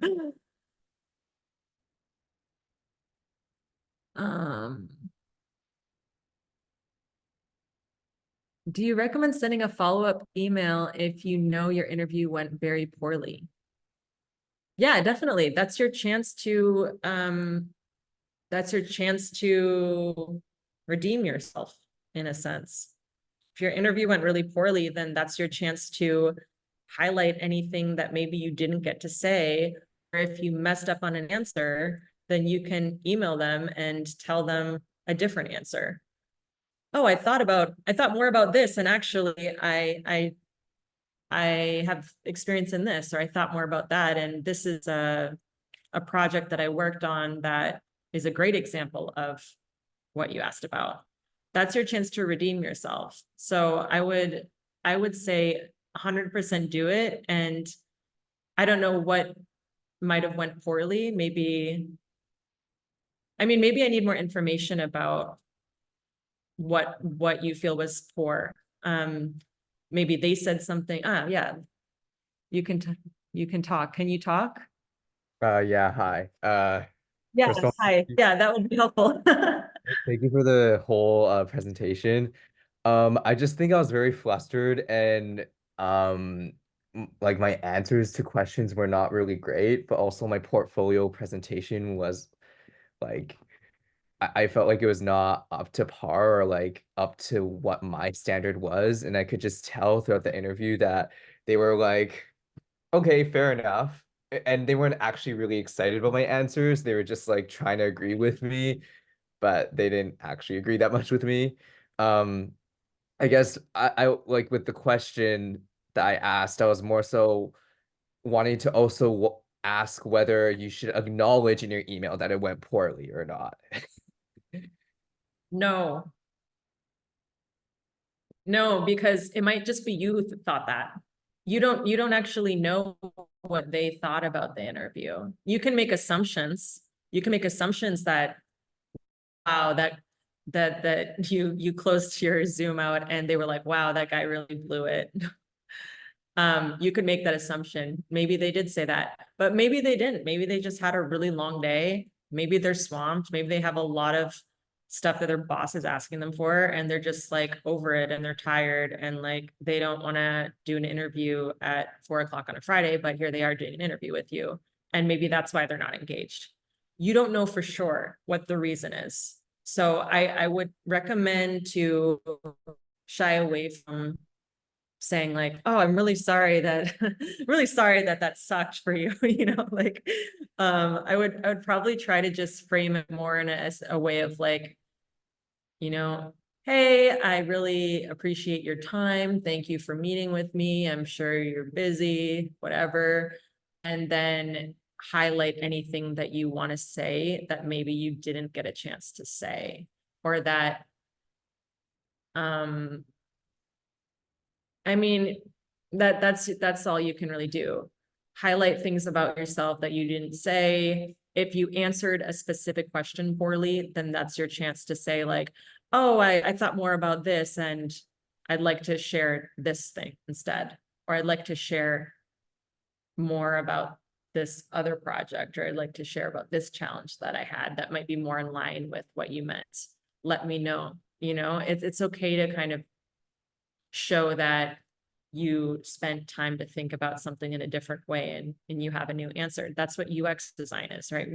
Do you recommend sending a follow-up email if you know your interview went very poorly? Yeah, definitely. That's your chance to redeem yourself in a sense. If your interview went really poorly, then that's your chance to highlight anything that maybe you didn't get to say. Or if you messed up on an answer, then you can email them and tell them a different answer. Oh, I thought more about this, and actually I have experience in this, or I thought more about that, and this is a project that I worked on that is a great example of what you asked about. That's your chance to redeem yourself. So I would say 100% do it. And I don't know what might have went poorly. Maybe I need more information about what you feel was poor. Maybe they said something, yeah, you can, you can talk. Can you talk? Yeah, hi. Yes, First of all, hi. Yeah, that would be helpful. thank you for the whole presentation. I just think I was very flustered and like my answers to questions were not really great, but also my portfolio presentation was like I felt like it was not up to par or like up to what my standard was, and I could just tell throughout the interview that they were like, okay, fair enough. And they weren't actually really excited about my answers. They were just like trying to agree with me, but they didn't actually agree that much with me. Um, I guess I like with the question that I asked, I was more so wanting to also ask whether you should acknowledge in your email that it went poorly or not. No, no, because it might just be you who thought that. You don't actually know what they thought about the interview. You can make assumptions. You can make assumptions that, wow, that you closed your Zoom out and they were like, wow, that guy really blew it. You could make that assumption. Maybe they did say that, but maybe they didn't. Maybe they just had a really long day. Maybe they're swamped. Maybe they have a lot of stuff that their boss is asking them for, and they're just like over it and they're tired and like they don't want to do an interview at 4 o'clock on a Friday, but here they are doing an interview with you. And maybe that's why they're not engaged. You don't know for sure what the reason is. So I would recommend to shy away from saying like, oh, I'm really sorry that really sorry that that sucked for you. You know, like I would probably try to just frame it more in a way of like, you know, hey, I really appreciate your time. Thank you for meeting with me. I'm sure you're busy, whatever. And then highlight anything that you want to say that maybe you didn't get a chance to say, or that um I mean, that's all you can really do. Highlight things about yourself that you didn't say. If you answered a specific question poorly, then that's your chance to say like, oh, I thought more about this and I'd like to share this thing instead. Or I'd like to share more about this other project, or I'd like to share about this challenge that I had that might be more in line with what you meant. Let me know. You know, it's okay to kind of show that you spent time to think about something in a different way, and you have a new answer. That's what UX design is, right?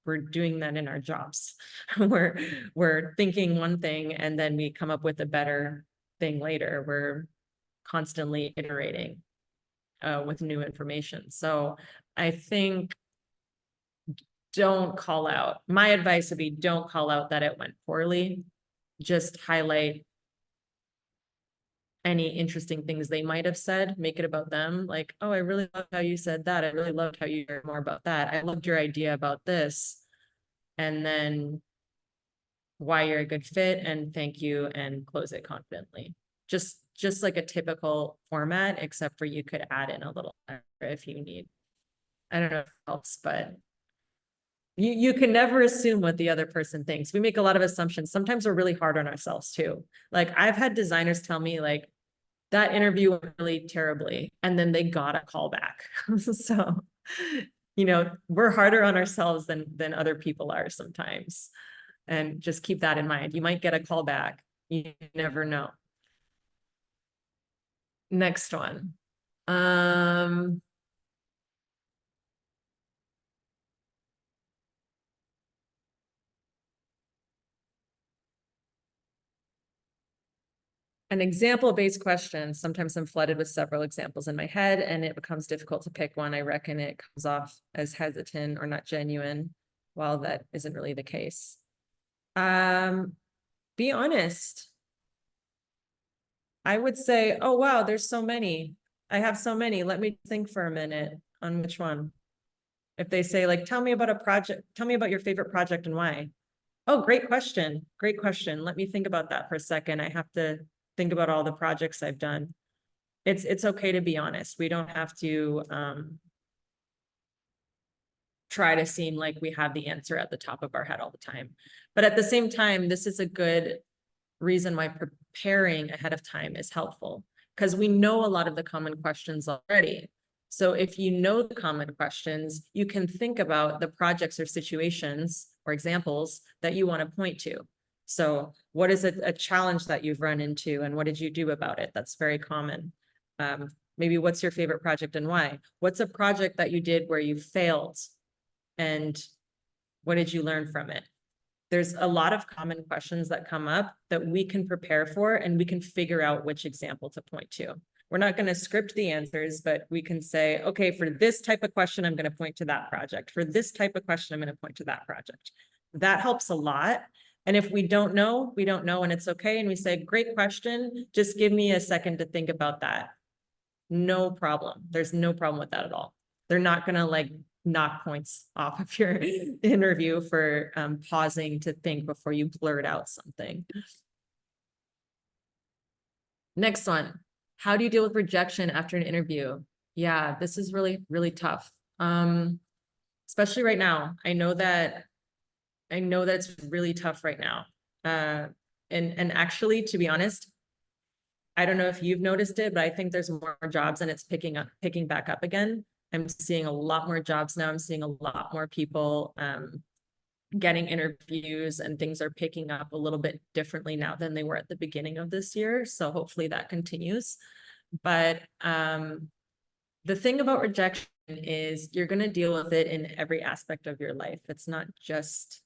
We're doing that in our jobs. we're thinking one thing and then we come up with a better thing later. We're constantly iterating with new information. So I think don't call out. My advice would be don't call out that it went poorly. Just highlight any interesting things they might have said, make it about them. Like, oh, I really love how you said that. I really loved how you shared more about that. I loved your idea about this. And then why you're a good fit, and thank you, and close it confidently. Just like a typical format, except for you could add in a little extra if you need. I don't know if it helps, but you can never assume what the other person thinks. We make a lot of assumptions. Sometimes we're really hard on ourselves too. Like I've had designers tell me like, that interview went really terribly, and then they got a call back. So, you know, we're harder on ourselves than other people are sometimes. And just keep that in mind. You might get a call back. You never know. Next one. An example-based question. Sometimes I'm flooded with several examples in my head and it becomes difficult to pick one. I reckon it comes off as hesitant or not genuine, while that isn't really the case. Be honest. I would say, oh, wow, there's so many. I have so many. Let me think for a minute on which one. If they say like, tell me about a project, tell me about your favorite project and why. Oh, great question. Great question. Let me think about that for a second. I have to think about all the projects I've done. It's okay to be honest. We don't have to try to seem like we have the answer at the top of our head all the time. But at the same time, this is a good reason why preparing ahead of time is helpful, because we know a lot of the common questions already. So if you know the common questions, you can think about the projects or situations or examples that you want to point to. So what is a challenge that you've run into and what did you do about it? That's very common. Maybe what's your favorite project and why? What's a project that you did where you failed and what did you learn from it? There's a lot of common questions that come up that we can prepare for, and we can figure out which example to point to. We're not going to script the answers, but we can say, okay, for this type of question, I'm going to point to that project. For this type of question, I'm going to point to that project. That helps a lot. And if we don't know, we don't know, and it's okay. And we say, great question. Just give me a second to think about that. No problem. There's no problem with that at all. They're not going to like knock points off of your interview for pausing to think before you blurt out something. Next one. How do you deal with rejection after an interview? Yeah, this is really, really tough. Especially right now. I know that it's really tough right now. And actually, to be honest, I don't know if you've noticed it, but I think there's more jobs and it's picking back up again. I'm seeing a lot more jobs now. I'm seeing a lot more people getting interviews, and things are picking up a little bit differently now than they were at the beginning of this year. So hopefully that continues. But the thing about rejection is you're going to deal with it in every aspect of your life. It's not just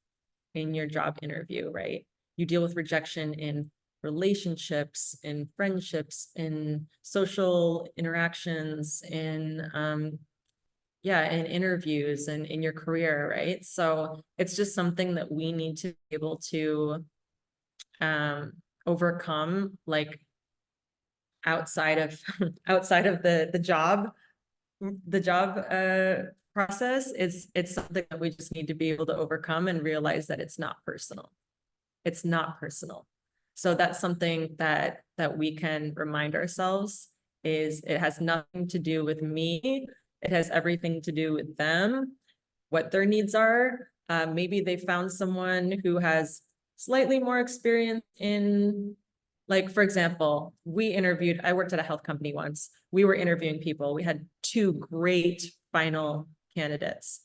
in your job interview, right? You deal with rejection in relationships, in friendships, in social interactions, in in interviews and in your career, right? So it's just something that we need to be able to overcome, like outside of the job process. It's something that we just need to be able to overcome and realize that it's not personal. It's not personal. So that's something that we can remind ourselves is it has nothing to do with me. It has everything to do with them, what their needs are. Maybe they found someone who has slightly more experience in, like, for example, I worked at a health company once. We were interviewing people. We had 2 great final candidates.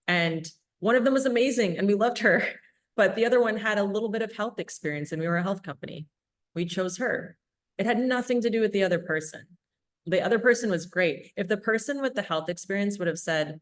And one of them was amazing and we loved her, but the other one had a little bit of health experience and we were a health company. We chose her. It had nothing to do with the other person. The other person was great. If the person with the health experience would have said,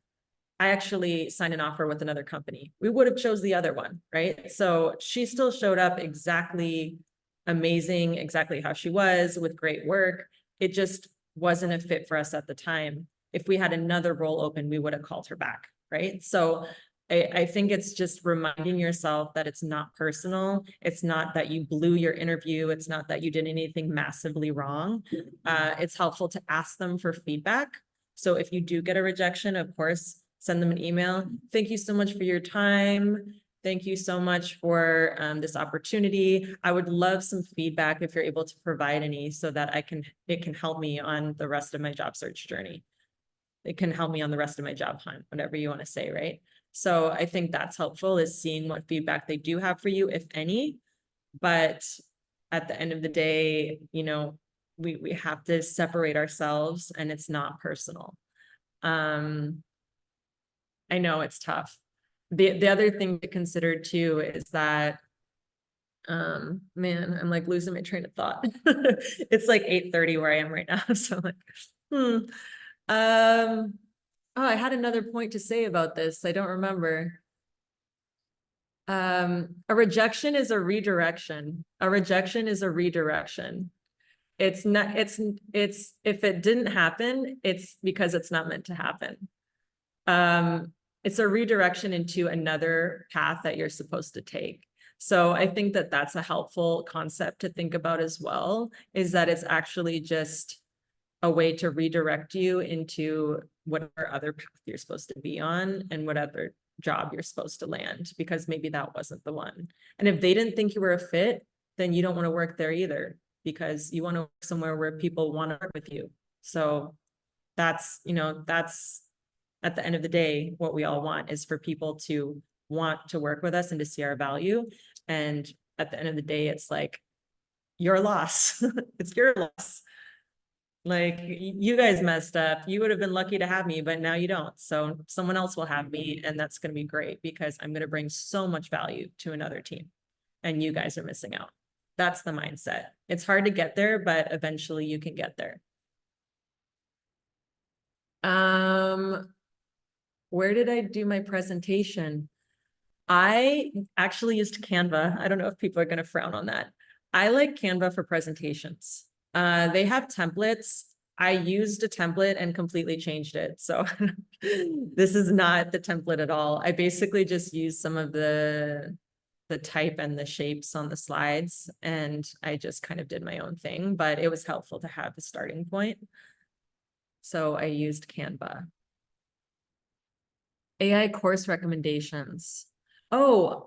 I actually signed an offer with another company, we would have chose the other one, right? So she still showed up exactly amazing, exactly how she was, with great work. It just wasn't a fit for us at the time. If we had another role open, we would have called her back, right? So I think it's just reminding yourself that it's not personal. It's not that you blew your interview. It's not that you did anything massively wrong. It's helpful to ask them for feedback. So if you do get a rejection, of course, send them an email. Thank you so much for your time. Thank you so much for this opportunity. I would love some feedback if you're able to provide any, so that it can help me on the rest of my job search journey. It can help me on the rest of my job hunt, whatever you want to say, right? So I think that's helpful, is seeing what feedback they do have for you, if any. But at the end of the day, you know, we have to separate ourselves, and it's not personal. I know it's tough. The other thing to consider too is that, man, I'm like losing my train of thought. It's like 8:30 where I am right now. So I'm like, oh, I had another point to say about this. I don't remember. A rejection is a redirection. A rejection is a redirection. It's not, if it didn't happen, it's because it's not meant to happen. It's a redirection into another path that you're supposed to take. So I think that that's a helpful concept to think about as well, is that it's actually just a way to redirect you into whatever other path you're supposed to be on and whatever job you're supposed to land, because maybe that wasn't the one. And if they didn't think you were a fit, then you don't want to work there either, because you want to work somewhere where people want to work with you. So that's, you know, that's at the end of the day, what we all want is for people to want to work with us and to see our value. And at the end of the day, it's like, your loss. It's your loss. Like, you guys messed up. You would have been lucky to have me, but now you don't. So someone else will have me, and that's going to be great because I'm going to bring so much value to another team, and you guys are missing out. That's the mindset. It's hard to get there, but eventually you can get there. Where did I do my presentation? I actually used Canva. I don't know if people are going to frown on that. I like Canva for presentations. They have templates. I used a template and completely changed it. So this is not the template at all. I basically just used some of the type and the shapes on the slides, and I just kind of did my own thing, but it was helpful to have the starting point. So I used Canva. AI course recommendations. Oh,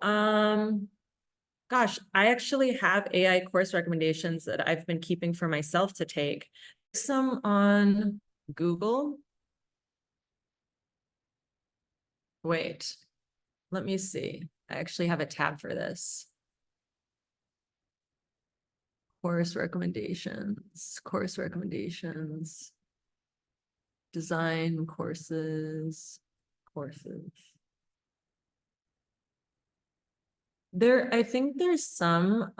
gosh, I actually have AI course recommendations that I've been keeping for myself to take. Some on Google. Wait, let me see. I actually have a tab for this. Course recommendations, design courses. I think there's some,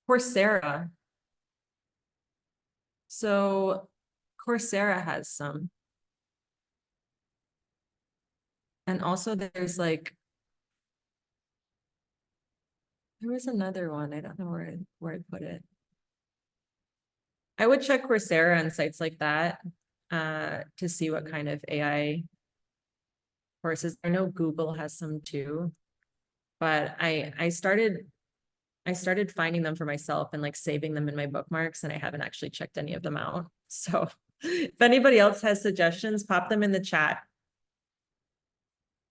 Coursera. So Coursera has some. And also there's like, there was another one. I don't know where I put it. I would check Coursera and sites like that to see what kind of AI courses. I know Google has some too, but I started finding them for myself and like saving them in my bookmarks, and I haven't actually checked any of them out. So if anybody else has suggestions, pop them in the chat.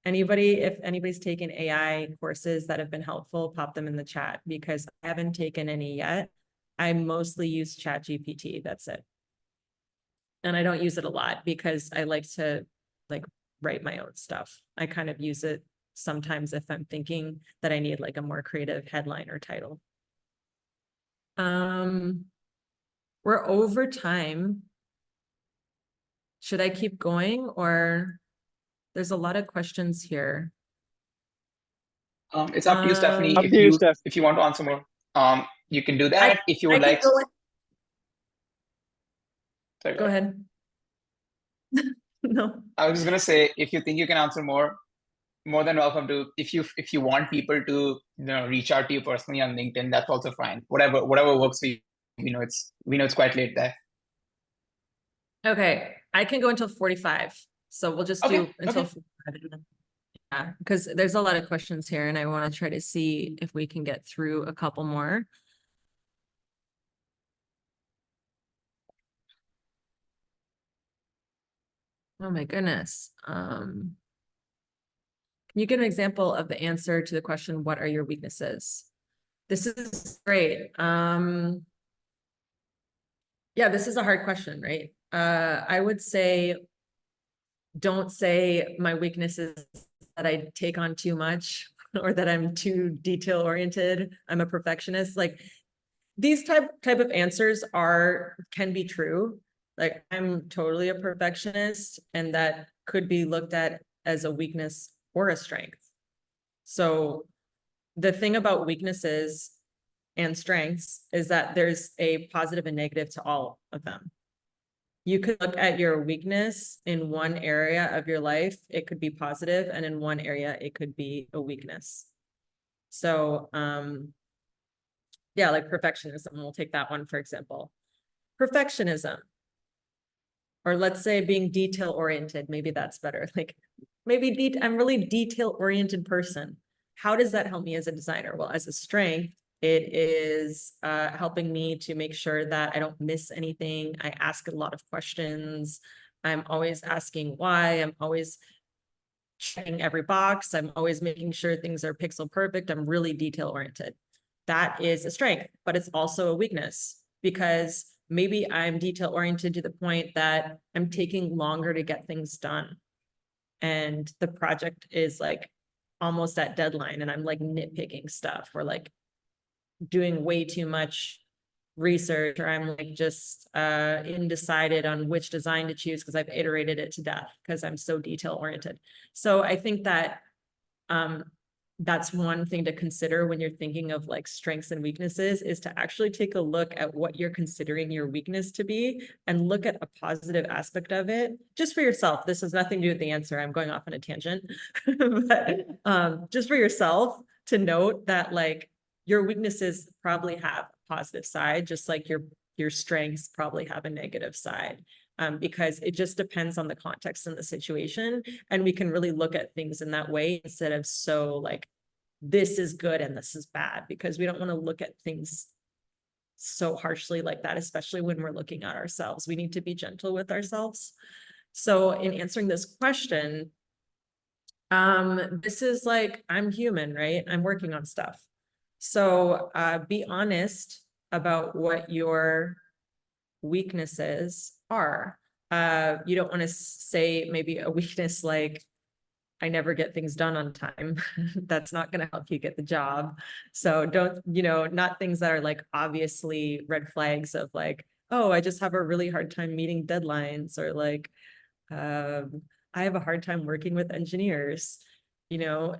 If anybody's taken AI courses that have been helpful, pop them in the chat, because I haven't taken any yet. I mostly use ChatGPT. That's it. And I don't use it a lot because I like to like write my own stuff. I kind of use it sometimes if I'm thinking that I need like a more creative headline or title. We're over time. Should I keep going, or there's a lot of questions here? It's up to you, Stephanie. Up to you, Steph. If you want to answer more, you can do that. If you would I can like, go in. sorry, Go ahead. No. I was just gonna say, if you think you can answer more than welcome to. If you want people to reach out to you personally on LinkedIn, that's also fine. Whatever works for you. We know it's quite late there. Okay, I can go until 45. So we'll just do until 45. Yeah, because there's a lot of questions here, and I want to try to see if we can get through a couple more. Oh my goodness. Can you give an example of the answer to the question, what are your weaknesses? This is great. Yeah, this is a hard question, right? I would say, don't say my weakness is that I take on too much or that I'm too detail oriented. I'm a perfectionist. Like, these type of answers can be true. Like, I'm totally a perfectionist, and that could be looked at as a weakness or a strength. So the thing about weaknesses and strengths is that there's a positive and negative to all of them. You could look at your weakness in one area of your life, it could be positive, and in one area, it could be a weakness. So, yeah, like perfectionism, we'll take that one, for example. Perfectionism, or let's say being detail oriented, maybe that's better. Like, maybe I'm really detail oriented person. How does that help me as a designer? Well, as a strength, it is helping me to make sure that I don't miss anything. I ask a lot of questions. I'm always asking why. I'm always checking every box. I'm always making sure things are pixel perfect. I'm really detail oriented. That is a strength, but it's also a weakness, because maybe I'm detail oriented to the point that I'm taking longer to get things done. And the project is like almost at deadline, and I'm like nitpicking stuff, or like doing way too much research, or I'm like just undecided on which design to choose because I've iterated it to death because I'm so detail oriented. So I think that that's one thing to consider when you're thinking of like strengths and weaknesses, is to actually take a look at what you're considering your weakness to be and look at a positive aspect of it just for yourself. This has nothing to do with the answer. I'm going off on a tangent, but just for yourself to note that like your weaknesses probably have a positive side, just like your strengths probably have a negative side. Because it just depends on the context and the situation. And we can really look at things in that way instead of so like, this is good and this is bad, because we don't want to look at things so harshly like that, especially when we're looking at ourselves. We need to be gentle with ourselves. So in answering this question, this is like, I'm human, right? I'm working on stuff. So be honest about what your weaknesses are. You don't want to say maybe a weakness like, I never get things done on time. That's not going to help you get the job. So don't, not things that are like obviously red flags of like, oh, I just have a really hard time meeting deadlines, or like, I have a hard time working with engineers. You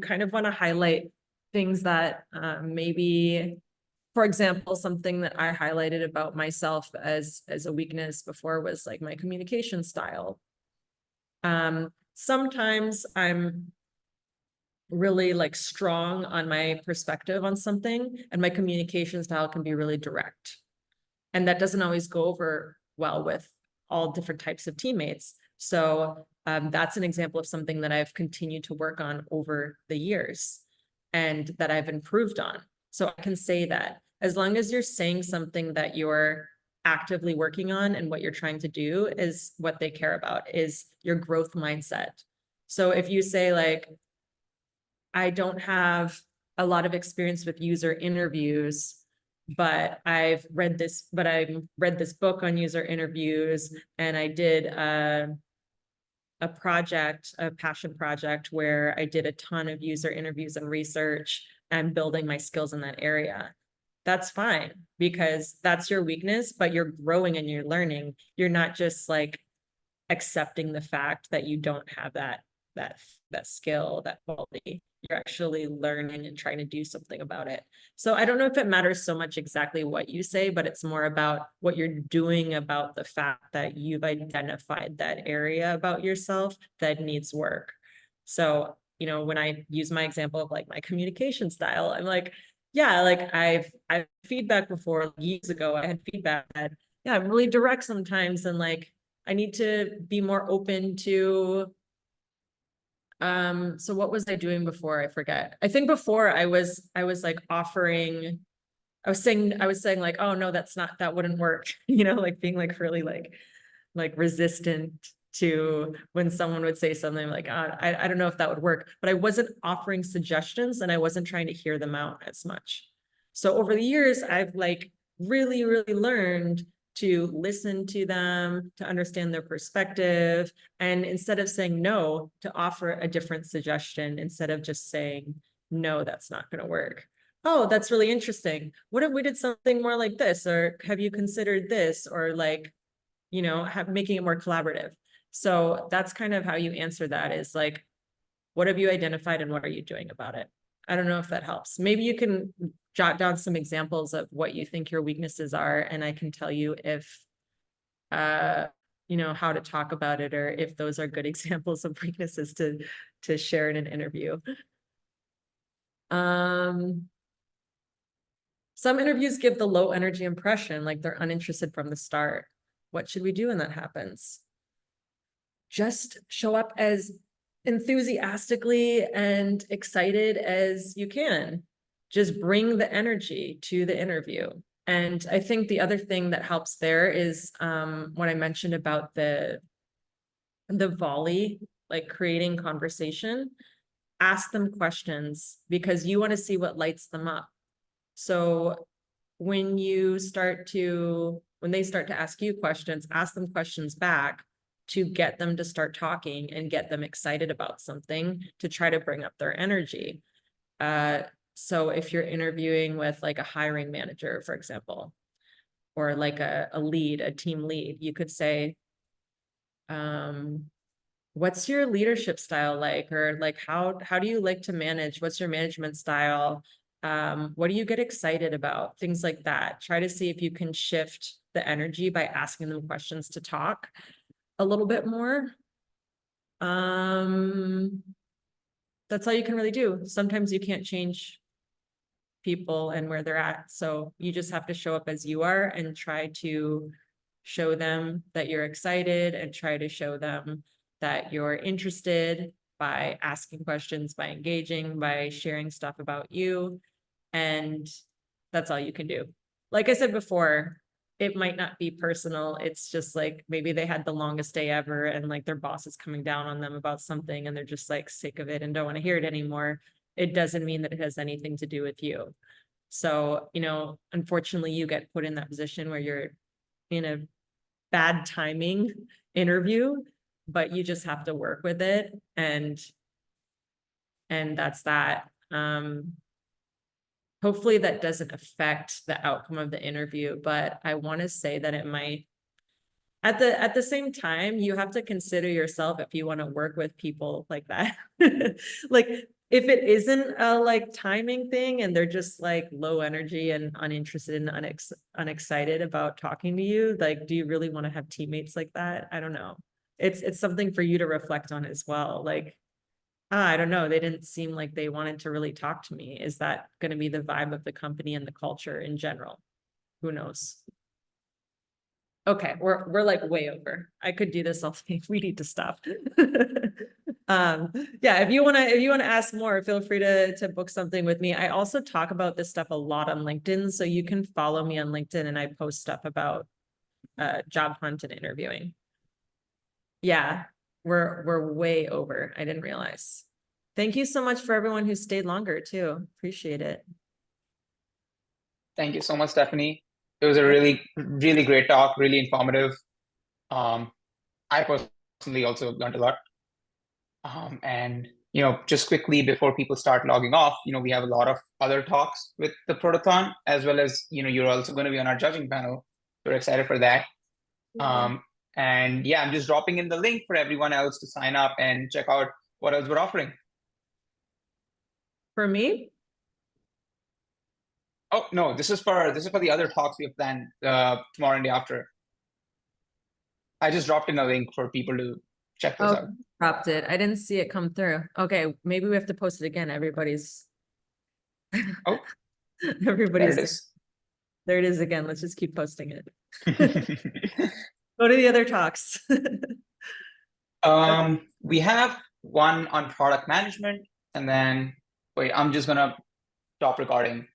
kind of want to highlight things that maybe, for example, something that I highlighted about myself as a weakness before was like my communication style. Sometimes I'm really like strong on my perspective on something, and my communication style can be really direct. And that doesn't always go over well with all different types of teammates. So that's an example of something that I've continued to work on over the years and that I've improved on. So I can say that as long as you're saying something that you're actively working on and what you're trying to do is what they care about, is your growth mindset. So if you say like, I don't have a lot of experience with user interviews, but I read this book on user interviews, and I did a passion project where I did a ton of user interviews and research and building my skills in that area. That's fine, because that's your weakness, but you're growing and you're learning. You're not just like accepting the fact that you don't have that skill, that quality. You're actually learning and trying to do something about it. So I don't know if it matters so much exactly what you say, but it's more about what you're doing about the fact that you've identified that area about yourself that needs work. So, when I use my example of like my communication style, I'm like, yeah, like I've feedback before. Years ago, I had feedback that, yeah, I'm really direct sometimes, and like I need to be more open to, so what was I doing before? I forget. I think before I was like offering, I was saying like, oh no, that wouldn't work. Like being like really like resistant to when someone would say something like, I don't know if that would work, but I wasn't offering suggestions and I wasn't trying to hear them out as much. So over the years, I've like really, really learned to listen to them, to understand their perspective. And instead of saying no, to offer a different suggestion instead of just saying, no, that's not going to work. Oh, that's really interesting. What if we did something more like this? Or have you considered this? Or like, making it more collaborative. So that's kind of how you answer that, is like, what have you identified and what are you doing about it? I don't know if that helps. Maybe you can jot down some examples of what you think your weaknesses are, and I can tell you if, how to talk about it, or if those are good examples of weaknesses to share in an interview. Some interviews give the low energy impression, like they're uninterested from the start. What should we do when that happens? Just show up as enthusiastically and excited as you can. Just bring the energy to the interview. And I think the other thing that helps there is what I mentioned about the volley, like creating conversation. Ask them questions because you want to see what lights them up. So when they start to ask you questions, ask them questions back to get them to start talking and get them excited about something, to try to bring up their energy. So if you're interviewing with like a hiring manager, for example, or like a lead, a team lead, you could say, what's your leadership style like? Or like, how do you like to manage? What's your management style? What do you get excited about? Things like that. Try to see if you can shift the energy by asking them questions to talk a little bit more. That's all you can really do. Sometimes you can't change people and where they're at. So you just have to show up as you are and try to show them that you're excited and try to show them that you're interested by asking questions, by engaging, by sharing stuff about you. And that's all you can do. Like I said before, it might not be personal. It's just like maybe they had the longest day ever and like their boss is coming down on them about something and they're just like sick of it and don't want to hear it anymore. It doesn't mean that it has anything to do with you. So, you know, unfortunately, you get put in that position where you're in a bad timing interview, but you just have to work with it. And that's that. Hopefully that doesn't affect the outcome of the interview, but I want to say that it might. At the same time, you have to consider yourself if you want to work with people like that. Like if it isn't a like timing thing and they're just like low energy and uninterested and unexcited about talking to you, like do you really want to have teammates like that? I don't know. It's something for you to reflect on as well. Like, I don't know, they didn't seem like they wanted to really talk to me. Is that going to be the vibe of the company and the culture in general? Who knows? Okay, we're like way over. I could do this all day. We need to stop. Yeah, if you wanna ask more, feel free to book something with me. I also talk about this stuff a lot on LinkedIn, so you can follow me on LinkedIn and I post stuff about job hunt and interviewing. Yeah, we're way over. I didn't realize. Thank you so much for everyone who stayed longer too. Appreciate it. Thank you so much, Stephanie. It was a really, really great talk, really informative. I personally also learned a lot. And just quickly before people start logging off, we have a lot of other talks with the Protothon, as well as you're also going to be on our judging panel. We're excited for that. And yeah, I'm just dropping in the link for everyone else to sign up and check out what else we're offering. For me? Oh no, this is for the other talks we have planned tomorrow and the after. I just dropped in a link for people to check those out. Dropped it. I didn't see it come through. Okay, maybe we have to post it again. Everybody's Oh, everybody's there it is. There it is again. Let's just keep posting it. Go to the other talks. We have one on product management, and then wait, I'm just gonna stop recording.